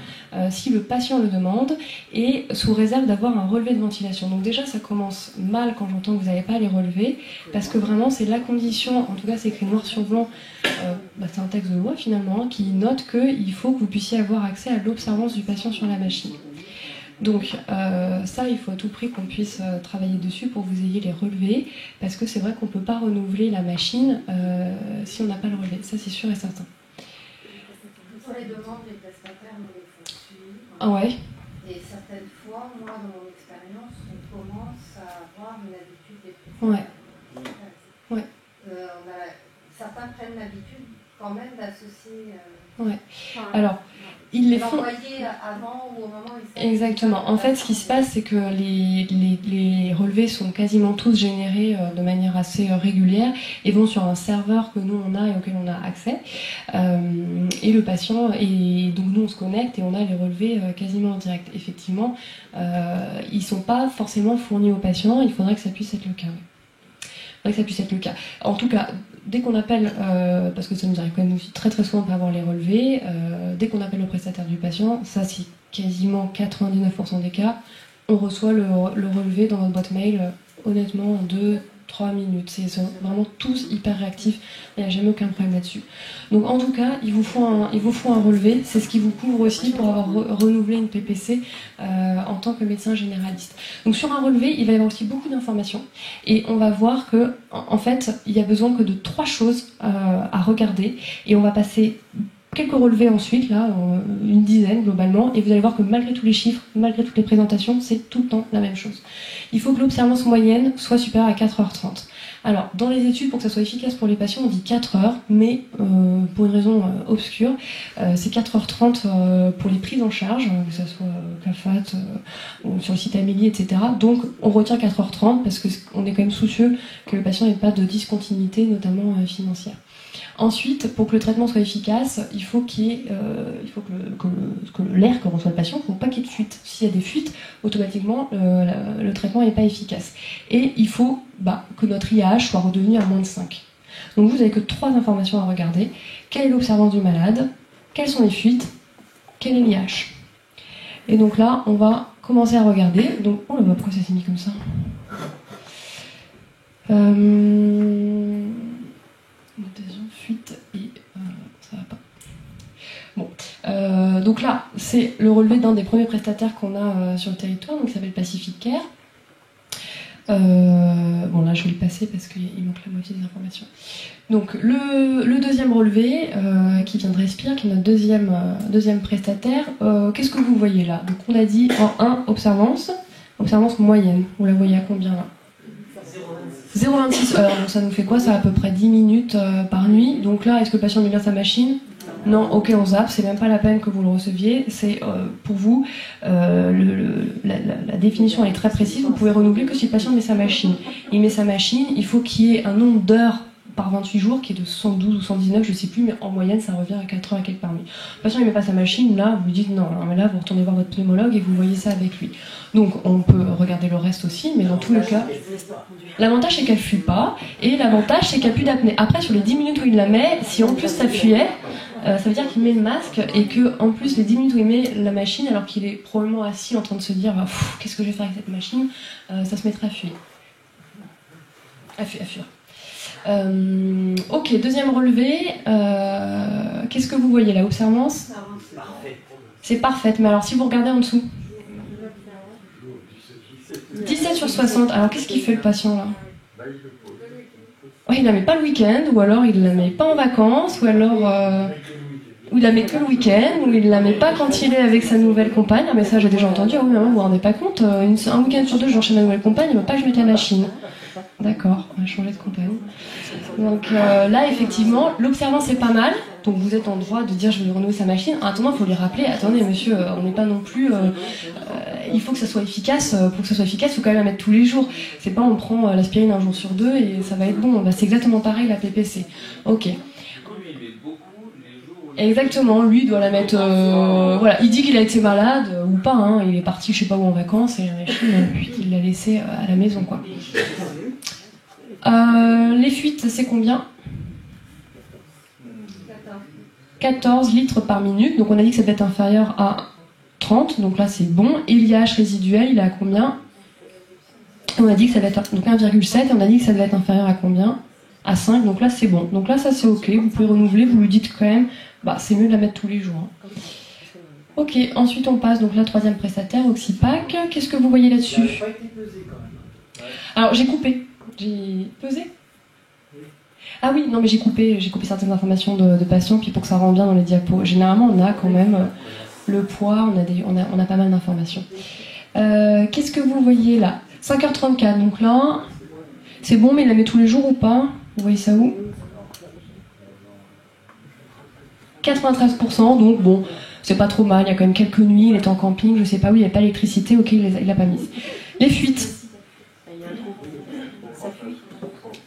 si le patient le demande et sous réserve d'avoir un relevé de ventilation. Donc déjà ça commence mal quand j'entends que vous n'avez pas les relevés, parce que vraiment c'est la condition, en tout cas c'est écrit noir sur blanc, c'est un texte de loi finalement, qui note qu'il faut que vous puissiez avoir accès à l'observance du patient sur la machine. Donc ça, il faut à tout prix qu'on puisse travailler dessus pour que vous ayez les relevés, parce que c'est vrai qu'on ne peut pas renouveler la machine si on n'a pas le relevé, ça c'est sûr et certain. Pour les demandes, les prestataires nous les font suivre. Ah ouais. Et certaines fois, moi dans mon expérience, on commence à avoir une habitude des prestataires. Ouais. Certains prennent l'habitude quand même d'associer. Ouais. Alors, ils les font. Avant ou au moment où ils Exactement. En fait, ce qui se passe, c'est que les relevés sont quasiment tous générés de manière assez régulière et vont sur un serveur que nous on a et auquel on a accès. Et le patient, et donc nous on se connecte et on a les relevés quasiment en direct. Effectivement, ils ne sont pas forcément fournis aux patients. Il faudrait que ça puisse être le cas. En tout cas, dès qu'on appelle, parce que ça nous arrive quand même aussi très très souvent de pas avoir les relevés, dès qu'on appelle le prestataire du patient, ça c'est quasiment 99% des cas, on reçoit le relevé dans notre boîte mail, honnêtement, en 2-3 minutes. Ils sont vraiment tous hyper réactifs, il n'y a jamais aucun problème là-dessus. Donc en tout cas, il vous faut un relevé, c'est ce qui vous couvre aussi pour avoir renouvelé une PPC en tant que médecin généraliste. Donc sur un relevé, il va y avoir aussi beaucoup d'informations et on va voir que en fait, il y a besoin que de 3 choses à regarder et on va passer quelques relevés ensuite, là, une dizaine globalement, et vous allez voir que malgré tous les chiffres, malgré toutes les présentations, c'est tout le temps la même chose. Il faut que l'observance moyenne soit supérieure à 4h30. Alors, dans les études, pour que ça soit efficace pour les patients, on dit 4 heures, mais pour une raison obscure, c'est 4h30 pour les prises en charge, que ce soit CAFAT, ou sur le site Amélie, etc. Donc, on retient 4h30 parce qu'on est quand même soucieux que le patient n'ait pas de discontinuité, notamment financière. Ensuite, pour que le traitement soit efficace, il faut que l'air que reçoit le patient, il ne faut pas qu'il y ait de fuite. S'il y a des fuites, automatiquement, le traitement n'est pas efficace. Et il faut que notre IAH soit redevenu à moins de 5. Donc vous n'avez que 3 informations à regarder. Quelle est l'observance du malade? Quelles sont les fuites? Quel est l'IAH? Et donc là, on va commencer à regarder. Donc, pourquoi ça s'est mis comme ça? Fuite et ça va pas. Bon, donc là, c'est le relevé d'un des premiers prestataires qu'on a sur le territoire, donc il s'appelle Pacific Care. Bon, là, je vais le passer parce qu'il manque la moitié des informations. Donc, le deuxième relevé, qui vient de Respire, qui est notre deuxième prestataire, qu'est-ce que vous voyez là? Donc, on a dit en 1, observance moyenne. Vous la voyez à combien là? 0,26 heures, donc ça nous fait quoi? Ça à peu près 10 minutes par nuit. Donc là, est-ce que le patient met bien sa machine? Non, ok, on zappe, c'est même pas la peine que vous le receviez. C'est pour vous, la définition elle est très précise, vous pouvez renouveler que si le patient met sa machine. Il met sa machine, il faut qu'il y ait un nombre d'heures par 28 jours qui est de 112 ou 119, je sais plus, mais en moyenne ça revient à 4 heures et quelques par nuit. Le patient il met pas sa machine, là vous lui dites non, mais là vous retournez voir votre pneumologue et vous voyez ça avec lui. Donc on peut regarder le reste aussi, mais dans tous les cas, l'avantage c'est qu'elle fuit pas, et l'avantage c'est qu'il n'y a plus d'apnée. Après sur les 10 minutes où il la met, si en plus ça fuyait, ça veut dire qu'il met le masque et que en plus les 10 minutes où il met la machine, alors qu'il est probablement assis en train de se dire qu'est-ce que je vais faire avec cette machine, ça se mettrait à fuir. À fuir. Ok, deuxième relevé. Qu'est-ce que vous voyez là? Observance? C'est parfaite, mais alors si vous regardez en dessous, 17 sur 60. Alors qu'est-ce qu'il fait le patient là? Il la met pas le week-end, ou alors il la met pas en vacances, ou alors il la met que le week-end, ou il la met pas quand il est avec sa nouvelle compagne. Mais ça j'ai déjà entendu. Ah oui, maman, vous vous rendez pas compte, un week-end sur deux j'enchaîne ma nouvelle compagne, elle veut pas que je mette la machine. D'accord, on va changer de compagne. Donc là, effectivement, l'observance est pas mal. Donc vous êtes en droit de dire je vais renouveler sa machine. En attendant, il faut lui rappeler, attendez monsieur, on n'est pas non plus... il faut que ça soit efficace. Pour que ça soit efficace, il faut quand même la mettre tous les jours. C'est pas on prend l'aspirine un jour sur deux et ça va être bon. Bah, c'est exactement pareil la PPC. Ok. Exactement, lui doit la mettre... voilà, il dit qu'il a été malade ou pas, hein, il est parti je sais pas où en vacances et la machine, puis il l'a laissée à la maison, quoi. Les fuites, c'est combien? 14 litres par minute, donc on a dit que ça devait être inférieur à 30, donc là c'est bon. Et l'IH résiduel, il est à combien? On a dit que ça devait être donc 1,7 et on a dit que ça devait être inférieur à combien? À 5, donc là c'est bon. Donc là ça c'est ok, vous pouvez renouveler, vous lui dites quand même, c'est mieux de la mettre tous les jours. Ok, ensuite on passe, donc la troisième prestataire, Oxypac. Qu'est-ce que vous voyez là-dessus? Alors j'ai coupé. J'ai pesé? Ah oui, non mais j'ai coupé certaines informations de patients, puis pour que ça rentre bien dans les diapos. Généralement on a quand même le poids, on a pas mal d'informations. Qu'est-ce que vous voyez là? 5h34, donc là, c'est bon, mais il la met tous les jours ou pas? Vous voyez ça où? 93%, donc bon, c'est pas trop mal, il y a quand même quelques nuits, il était en camping, je sais pas où, il n'y avait pas d'électricité, ok, il l'a pas mise. Les fuites.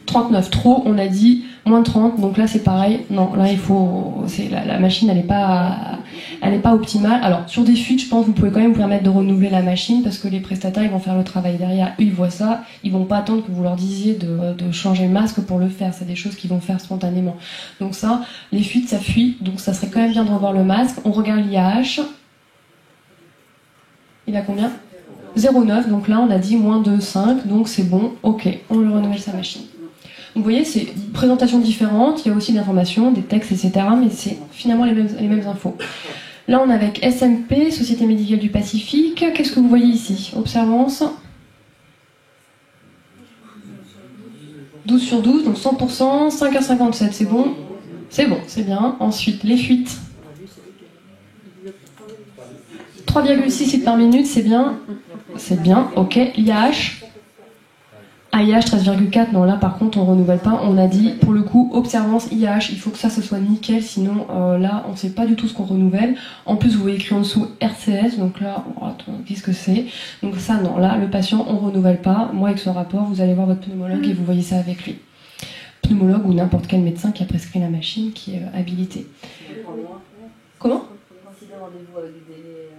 39 trop, on a dit moins 30, donc là c'est pareil. Non, là il faut, la machine elle est pas optimale. Alors sur des fuites, je pense que vous pouvez quand même vous permettre de renouveler la machine parce que les prestataires ils vont faire le travail derrière. Eux ils voient ça, ils vont pas attendre que vous leur disiez de changer le masque pour le faire. C'est des choses qu'ils vont faire spontanément. Donc ça, les fuites ça fuit, donc ça serait quand même bien de revoir le masque. On regarde l'IAH. Il a combien? 0,9, donc là on a dit moins 2,5, donc c'est bon, ok, on lui renouvelle sa machine. Donc vous voyez, c'est une présentation différente, il y a aussi des informations, des textes, etc. Mais c'est finalement les mêmes infos. Là, on est avec SMP, Société Médicale du Pacifique. Qu'est-ce que vous voyez ici? Observance. 12 sur 12, donc 100%, 5h57, c'est bon? C'est bon, c'est bien. Ensuite, les fuites. 3,6 litres par minute, c'est bien. C'est bien, ok. IAH. IAH 13,4, non là par contre on renouvelle pas, on a dit pour le coup observance IAH, il faut que ça ce soit nickel, sinon là on sait pas du tout ce qu'on renouvelle. En plus vous voyez écrit en dessous RCS, donc là qu'est-ce que c'est? Donc ça non, là le patient on renouvelle pas. Moi avec ce rapport vous allez voir votre pneumologue et vous voyez ça avec lui. Pneumologue ou n'importe quel médecin qui a prescrit la machine qui est habilité. Comment? Rendez-vous avec des délais,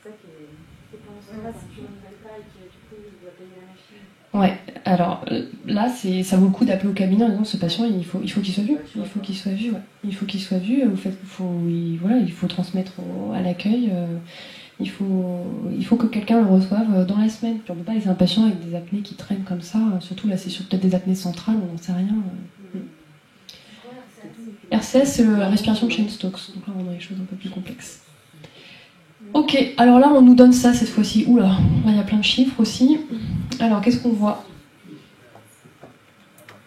c'est ça qui est... Ouais, alors là, ça vaut le coup d'appeler au cabinet en disant ce patient, il faut qu'il soit vu. Il faut qu'il soit vu, ouais. Il faut qu'il soit vu. Il faut transmettre à l'accueil. Il faut que quelqu'un le reçoive dans la semaine. Puis on ne peut pas laisser un patient avec des apnées qui traînent comme ça. Surtout là, c'est peut-être des apnées centrales, on n'en sait rien. RCS, c'est la respiration de Cheyne-Stokes. Donc là, on a des choses un peu plus complexes. Ok, alors là on nous donne ça cette fois-ci. Oula, là il y a plein de chiffres aussi. Alors qu'est-ce qu'on voit?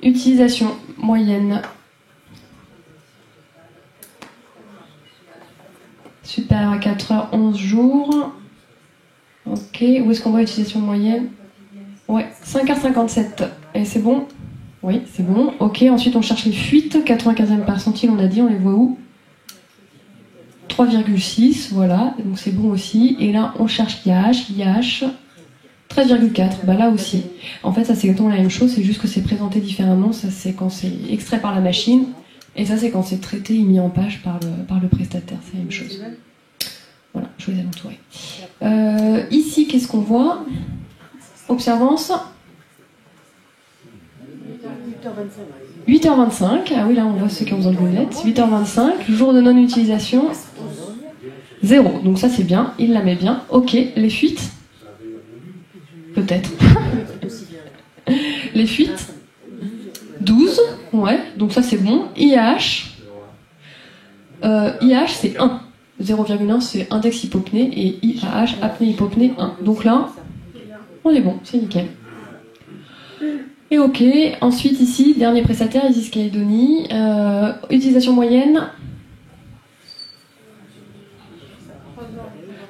Utilisation moyenne. Super, à 4h, 11 jours. Ok, où est-ce qu'on voit utilisation moyenne? Ouais, 5h57. Et c'est bon? Oui, c'est bon. Ok, ensuite on cherche les fuites. 95e percentile, on a dit, on les voit où? 3,6, voilà, donc c'est bon aussi. Et là, on cherche IAH, 13,4, bah là aussi. En fait, ça c'est exactement la même chose, c'est juste que c'est présenté différemment. Ça c'est quand c'est extrait par la machine, et ça c'est quand c'est traité et mis en page par le prestataire, c'est la même chose. Voilà, je vous ai entouré. Ici, qu'est-ce qu'on voit? Observance 8h25, ah oui, là on voit ceux qui ont besoin de lunettes. 8h25, jour de non-utilisation, 0. Donc ça c'est bien, il la met bien. Ok, les fuites? Peut-être. Les fuites? 12, ouais, donc ça c'est bon. IAH, IAH c'est 1. 0,1 c'est index hypopnée et IAH apnée hypopnée 1. Donc là, on est bon, c'est nickel. Et ok, ensuite ici, dernier prestataire, Isis Calédonie, utilisation moyenne,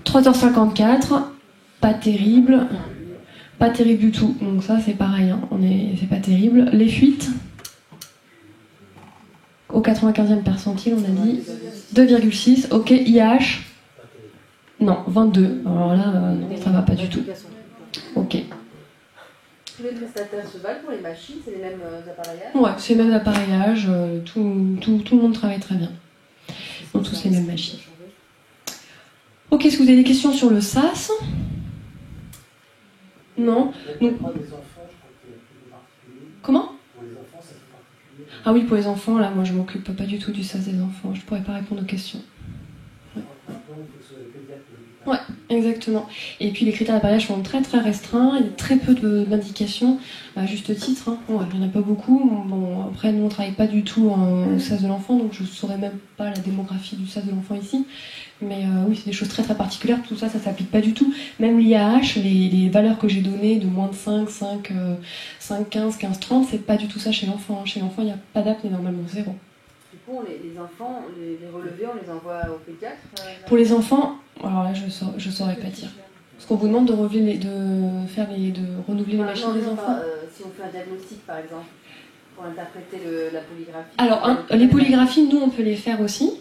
3h54, pas terrible du tout, donc ça c'est pareil, hein. C'est pas terrible. Les fuites, au 95e percentile, on a dit 2,6, ok, IAH, non, 22, alors là, non, ça va pas du tout. Ok. Tous les prestataires se valent pour les machines, c'est les mêmes appareillages? Ouais, c'est les mêmes appareillages, tout le monde travaille très bien. Ils ont tous les mêmes machines. Ok, est-ce que vous avez des questions sur le SAS? Non. Donc, comment? Ah oui, pour les enfants, là, moi je m'occupe pas du tout du SAS des enfants, je pourrais pas répondre aux questions. Ouais, exactement. Et puis les critères d'appareillage sont très très restreints, il y a très peu d'indications, à juste titre, hein. Ouais, il n'y en a pas beaucoup. Bon, après, nous on ne travaille pas du tout en SAS de l'enfant, donc je ne saurais même pas la démographie du SAS de l'enfant ici. Mais oui, c'est des choses très très particulières, tout ça, ça s'applique pas du tout. Même l'IAH, les valeurs que j'ai données de moins de 5, 15, 30, c'est pas du tout ça chez l'enfant. Chez l'enfant, il n'y a pas d'apnée, normalement 0. Du coup, les enfants, les relevés, on les envoie au pédiatre? Pour les enfants, alors là, je saurais pas dire. Parce qu'on vous demande de renouveler les machines des enfants. Si on fait un diagnostic, par exemple, pour interpréter la polygraphie. Alors, les polygraphies, nous, on peut les faire aussi.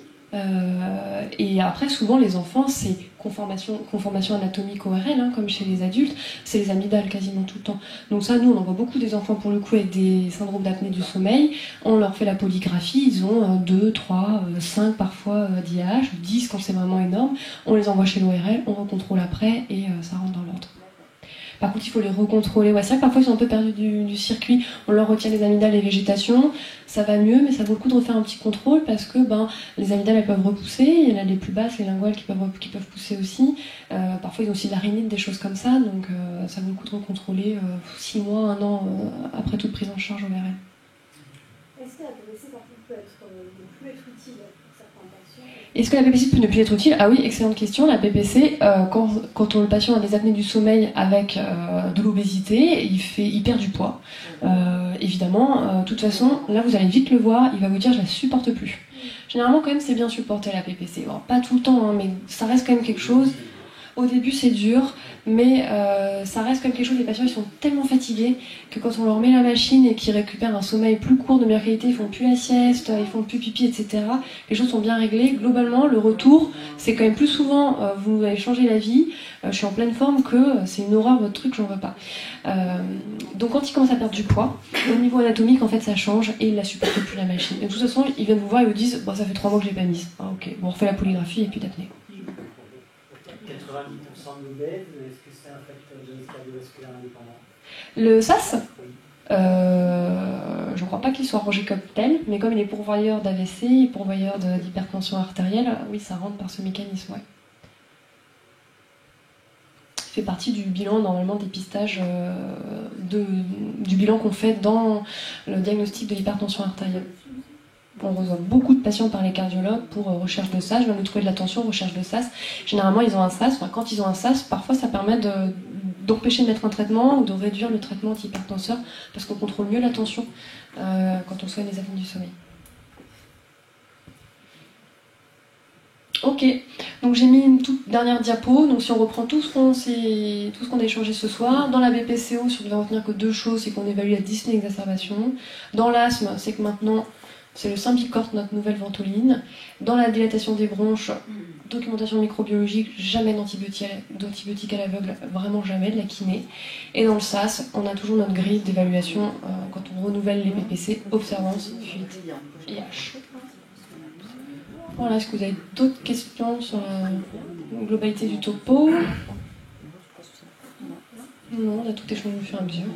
Et après, souvent, les enfants, c'est conformation anatomique ORL, hein, comme chez les adultes, c'est les amygdales quasiment tout le temps. Donc ça, nous, on envoie beaucoup des enfants, pour le coup, avec des syndromes d'apnée du sommeil. On leur fait la polygraphie, ils ont 2, 3, 5 parfois d'IAH, 10 quand c'est vraiment énorme. On les envoie chez l'ORL, on recontrôle après, et ça rentre dans l'ordre. Par contre, il faut les recontrôler. Ouais, c'est vrai que parfois, ils sont un peu perdus du circuit. On leur retient les amygdales et les végétations. Ça va mieux, mais ça vaut le coup de refaire un petit contrôle parce que les amygdales, elles peuvent repousser. Il y en a les plus basses, les linguales qui peuvent pousser aussi. Parfois, ils ont aussi de la rhinite, des choses comme ça. Donc, ça vaut le coup de recontrôler 6 mois, 1 an après toute prise en charge au VRL. Est-ce que la PPC, par contre, peut ne plus être utile pour certains patients? Est-ce que la PPC peut ne plus être utile? Ah oui, excellente question. La PPC, quand le patient a des apnées du sommeil avec de l'obésité, il perd du poids. Évidemment, de toute façon, là vous allez vite le voir, il va vous dire je la supporte plus. Généralement quand même c'est bien supporté la PPC. Bon, pas tout le temps, hein, mais ça reste quand même quelque chose. Au début c'est dur, mais ça reste quand même quelque chose. Les patients ils sont tellement fatigués que quand on leur met la machine et qu'ils récupèrent un sommeil plus court, de meilleure qualité, ils font plus la sieste, ils font plus pipi, etc. Les choses sont bien réglées. Globalement, le retour, c'est quand même plus souvent vous avez changé la vie, je suis en pleine forme, que c'est une horreur votre truc, j'en veux pas. Donc quand ils commencent à perdre du poids, au niveau anatomique, en fait ça change et ils la supportent plus la machine. Et de toute façon, ils viennent vous voir et vous disent bon, ça fait 3 mois que j'ai pas mise. Ah ok, bon, on refait la polygraphie et puis d'apnée. 90% d'obèses, est-ce que c'est un facteur de risque cardiovasculaire indépendant? Le SAS, je ne crois pas qu'il soit rangé comme tel, mais comme il est pourvoyeur d'AVC, pourvoyeur d'hypertension artérielle, oui, ça rentre par ce mécanisme, ouais. Il fait partie du bilan, normalement, dépistage, du bilan qu'on fait dans le diagnostic de l'hypertension artérielle. On reçoit beaucoup de patients par les cardiologues pour recherche de SAS. Je viens de trouver de la tension, recherche de SAS. Généralement, ils ont un SAS. Enfin, quand ils ont un SAS, parfois, ça permet d'empêcher de mettre un traitement ou de réduire le traitement antihypertenseur parce qu'on contrôle mieux la tension quand on soigne les apnées du sommeil. Ok, donc j'ai mis une toute dernière diapo. Donc si on reprend tout ce qu'on a échangé ce soir, dans la BPCO, si on devait retenir que 2 choses, c'est qu'on évalue la dyspnée exacerbation. Dans l'asthme, c'est que maintenant, c'est le Symbicort, notre nouvelle ventoline. Dans la dilatation des bronches, documentation microbiologique, jamais d'antibiotiques à l'aveugle, vraiment jamais, de la kiné. Et dans le SAS, on a toujours notre grille d'évaluation quand on renouvelle les PPC, observance, fuite, IH. Voilà, est-ce que vous avez d'autres questions sur la globalité du topo? Non, on a tout échangé au fur et à mesure.